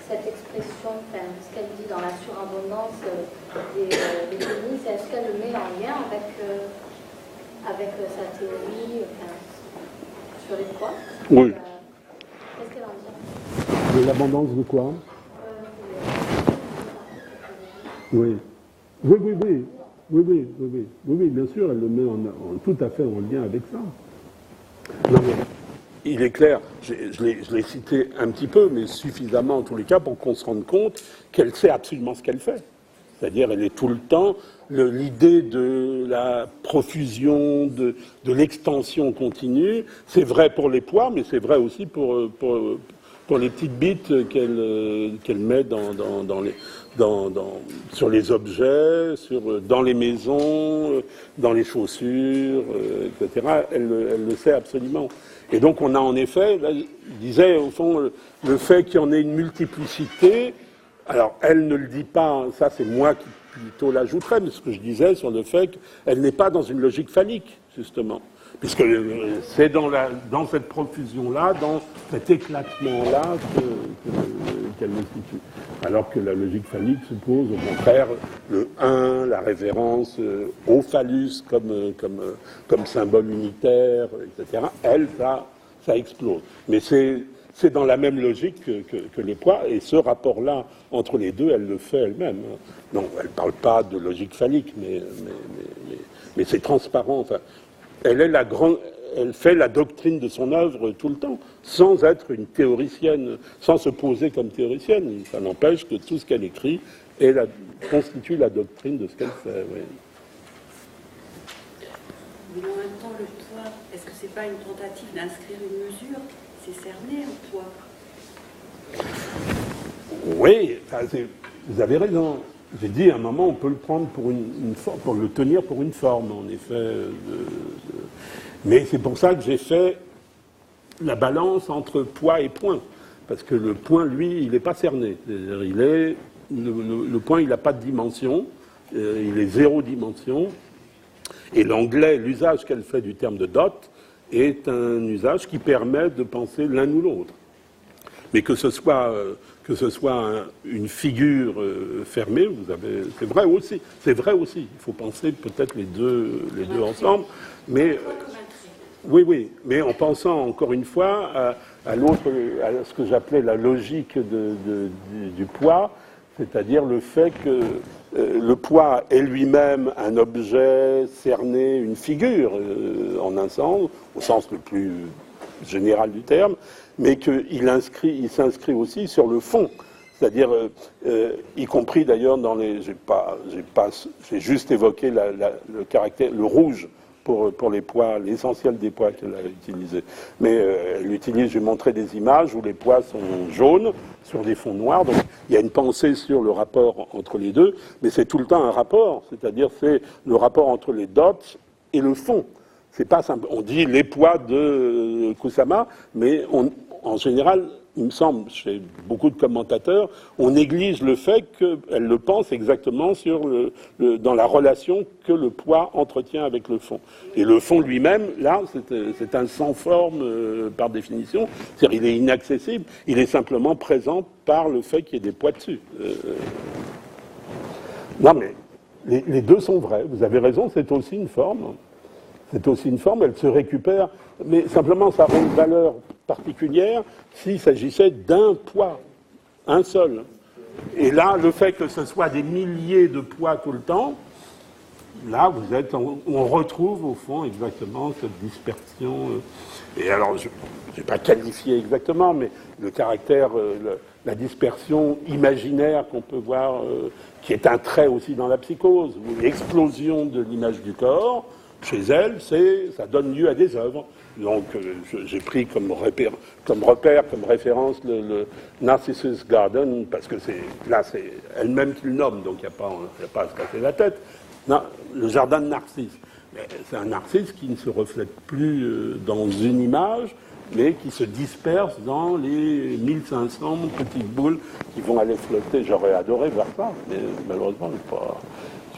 cette expression, ce qu'elle dit dans la surabondance des pénis? Est-ce qu'elle le met en lien avec sa théorie sur les croix? Oui. Qu'est-ce qu'elle en dit? De l'abondance de quoi? Oui. Oui, bien sûr, elle le met tout à fait en lien avec ça. Non, mais il est clair, je l'ai cité un petit peu, mais suffisamment en tous les cas pour qu'on se rende compte qu'elle sait absolument ce qu'elle fait. C'est-à-dire, elle est tout le temps l'idée de la profusion, de l'extension continue. C'est vrai pour les poids, mais c'est vrai aussi pour les petites bites qu'elle met sur les objets, dans les maisons, dans les chaussures, etc. Elle le sait absolument. Et donc on a en effet, là, je disais au fond, le fait qu'il y en ait une multiplicité. Alors elle ne le dit pas, ça c'est moi qui plutôt l'ajouterais, mais ce que je disais sur le fait qu'elle n'est pas dans une logique phallique, justement. Puisque c'est dans cette profusion-là, dans cet éclatement-là qu'elle le situe. Alors que la logique phallique suppose, au contraire, le un, la référence au phallus comme symbole unitaire, etc. Elle, ça explose. Mais c'est dans la même logique que les poids, et ce rapport-là entre les deux, elle le fait elle-même. Non, elle ne parle pas de logique phallique, mais c'est transparent. Enfin, elle fait la doctrine de son œuvre tout le temps, sans être une théoricienne, sans se poser comme théoricienne. Ça n'empêche que tout ce qu'elle écrit constitue la doctrine de ce qu'elle fait. Oui. Mais en même temps, le poids, est-ce que c'est pas une tentative d'inscrire une mesure? C'est cerné un poids. Oui, vous avez raison. J'ai dit à un moment, on peut le prendre pour une forme, pour le tenir pour une forme, en effet. Mais c'est pour ça que j'ai fait la balance entre poids et point. Parce que le point, lui, il n'est pas cerné. C'est-à-dire, le point, il n'a pas de dimension. Il est 0 dimension. Et l'anglais, l'usage qu'elle fait du terme de dot, est un usage qui permet de penser l'un ou l'autre. Mais que ce soit une figure fermée, c'est vrai aussi. C'est vrai aussi. Il faut penser peut-être les deux ensemble. Mais oui. Mais en pensant encore une fois à ce que j'appelais la logique du poids, c'est-à-dire le fait que le poids est lui-même un objet cerné, une figure, en un sens, au sens le plus général du terme, mais qu'il s'inscrit aussi sur le fond. C'est-à-dire, y compris d'ailleurs dans les... J'ai juste évoqué le caractère, le rouge pour les poids, l'essentiel des poids qu'elle a utilisés. Mais elle utilise, je vais montrer des images où les poids sont jaunes sur des fonds noirs. Donc il y a une pensée sur le rapport entre les deux, mais c'est tout le temps un rapport. C'est-à-dire c'est le rapport entre les dots et le fond. C'est pas simple. On dit les poids de Kusama, mais en général, il me semble, chez beaucoup de commentateurs, on néglige le fait qu'elle le pense exactement dans la relation que le poids entretient avec le fond. Et le fond lui-même, là, c'est un sans forme par définition. C'est-à-dire il est inaccessible, il est simplement présent par le fait qu'il y ait des poids dessus. Non mais, les deux sont vrais, vous avez raison, c'est aussi une forme. C'est aussi une forme, elle se récupère, mais simplement ça rend une valeur particulière s'il s'agissait d'un poids, un seul. Et là, le fait que ce soit des milliers de poids tout le temps, là, on retrouve au fond exactement cette dispersion. Et alors, je ne vais pas qualifier exactement, mais le caractère, la dispersion imaginaire qu'on peut voir, qui est un trait aussi dans la psychose, ou l'explosion de l'image du corps. Chez elle, ça donne lieu à des œuvres. Donc, j'ai pris comme référence le Narcissus Garden, parce que c'est elle-même qui le nomme, donc il n'y a pas à se casser la tête. Non, le jardin de Narcisse. C'est un narcisse qui ne se reflète plus dans une image, mais qui se disperse dans les 1500 petites boules qui vont aller flotter. J'aurais adoré voir ça, mais malheureusement,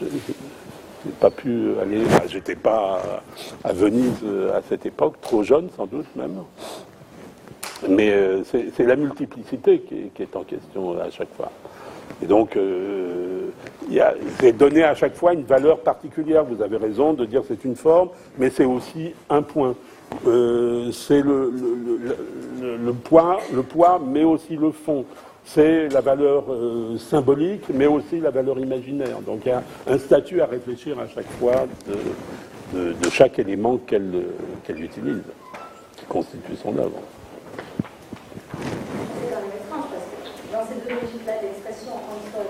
je n'ai pas pu aller. J'étais pas à Venise à cette époque, trop jeune sans doute même. Mais c'est la multiplicité qui est en question à chaque fois. Et donc, c'est donné à chaque fois une valeur particulière. Vous avez raison de dire que c'est une forme, mais c'est aussi un point. C'est le poids, mais aussi le fond. C'est la valeur symbolique, mais aussi la valeur imaginaire. Donc il y a un statut à réfléchir à chaque fois de chaque élément qu'elle utilise, qui constitue son œuvre. C'est quand même étrange, parce que dans ces deux logiques-là d'expression entre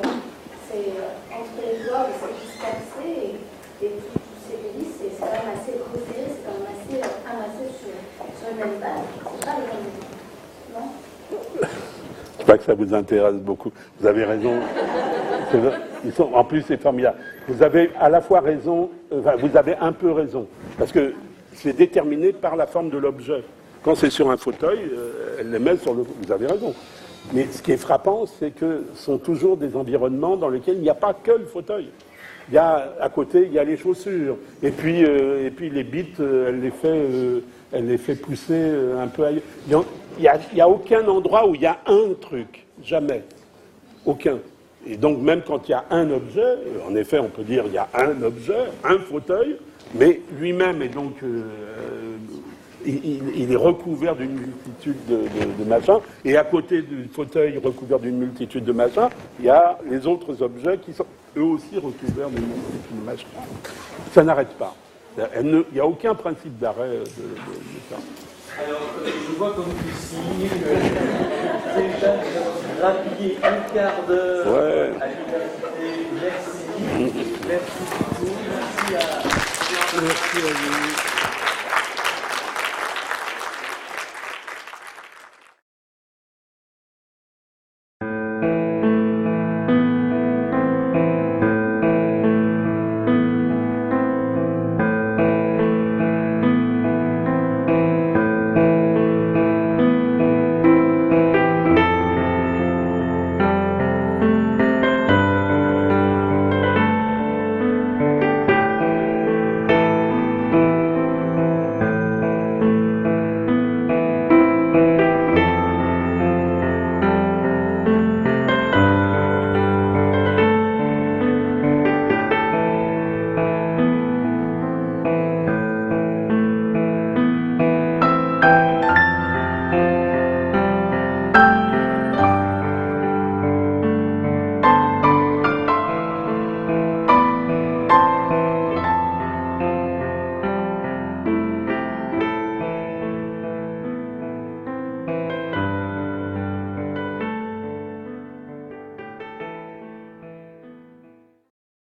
pas que ça vous intéresse beaucoup. Vous avez raison. En plus, c'est formidable. Vous avez à la fois raison, vous avez un peu raison, parce que c'est déterminé par la forme de l'objet. Quand c'est sur un fauteuil, elle les met sur le... Vous avez raison. Mais ce qui est frappant, c'est que ce sont toujours des environnements dans lesquels il n'y a pas que le fauteuil. Il y a, à côté, il y a les chaussures. Et puis les bites, elle les fait pousser un peu ailleurs. Il n'y a aucun endroit où il y a un truc. Jamais. Aucun. Et donc, même quand il y a un objet, en effet, on peut dire il y a un objet, un fauteuil, mais lui-même est donc... il est recouvert d'une multitude de machins, et à côté du fauteuil recouvert d'une multitude de machins, il y a les autres objets qui sont eux aussi recouverts d'une multitude de machins. Ça n'arrête pas. Il n'y a aucun principe d'arrêt de ça. Alors, je vois comme tu signes que déjà nous avons grappillé un quart d'heure à l'université. Merci. Merci beaucoup. Merci à vous.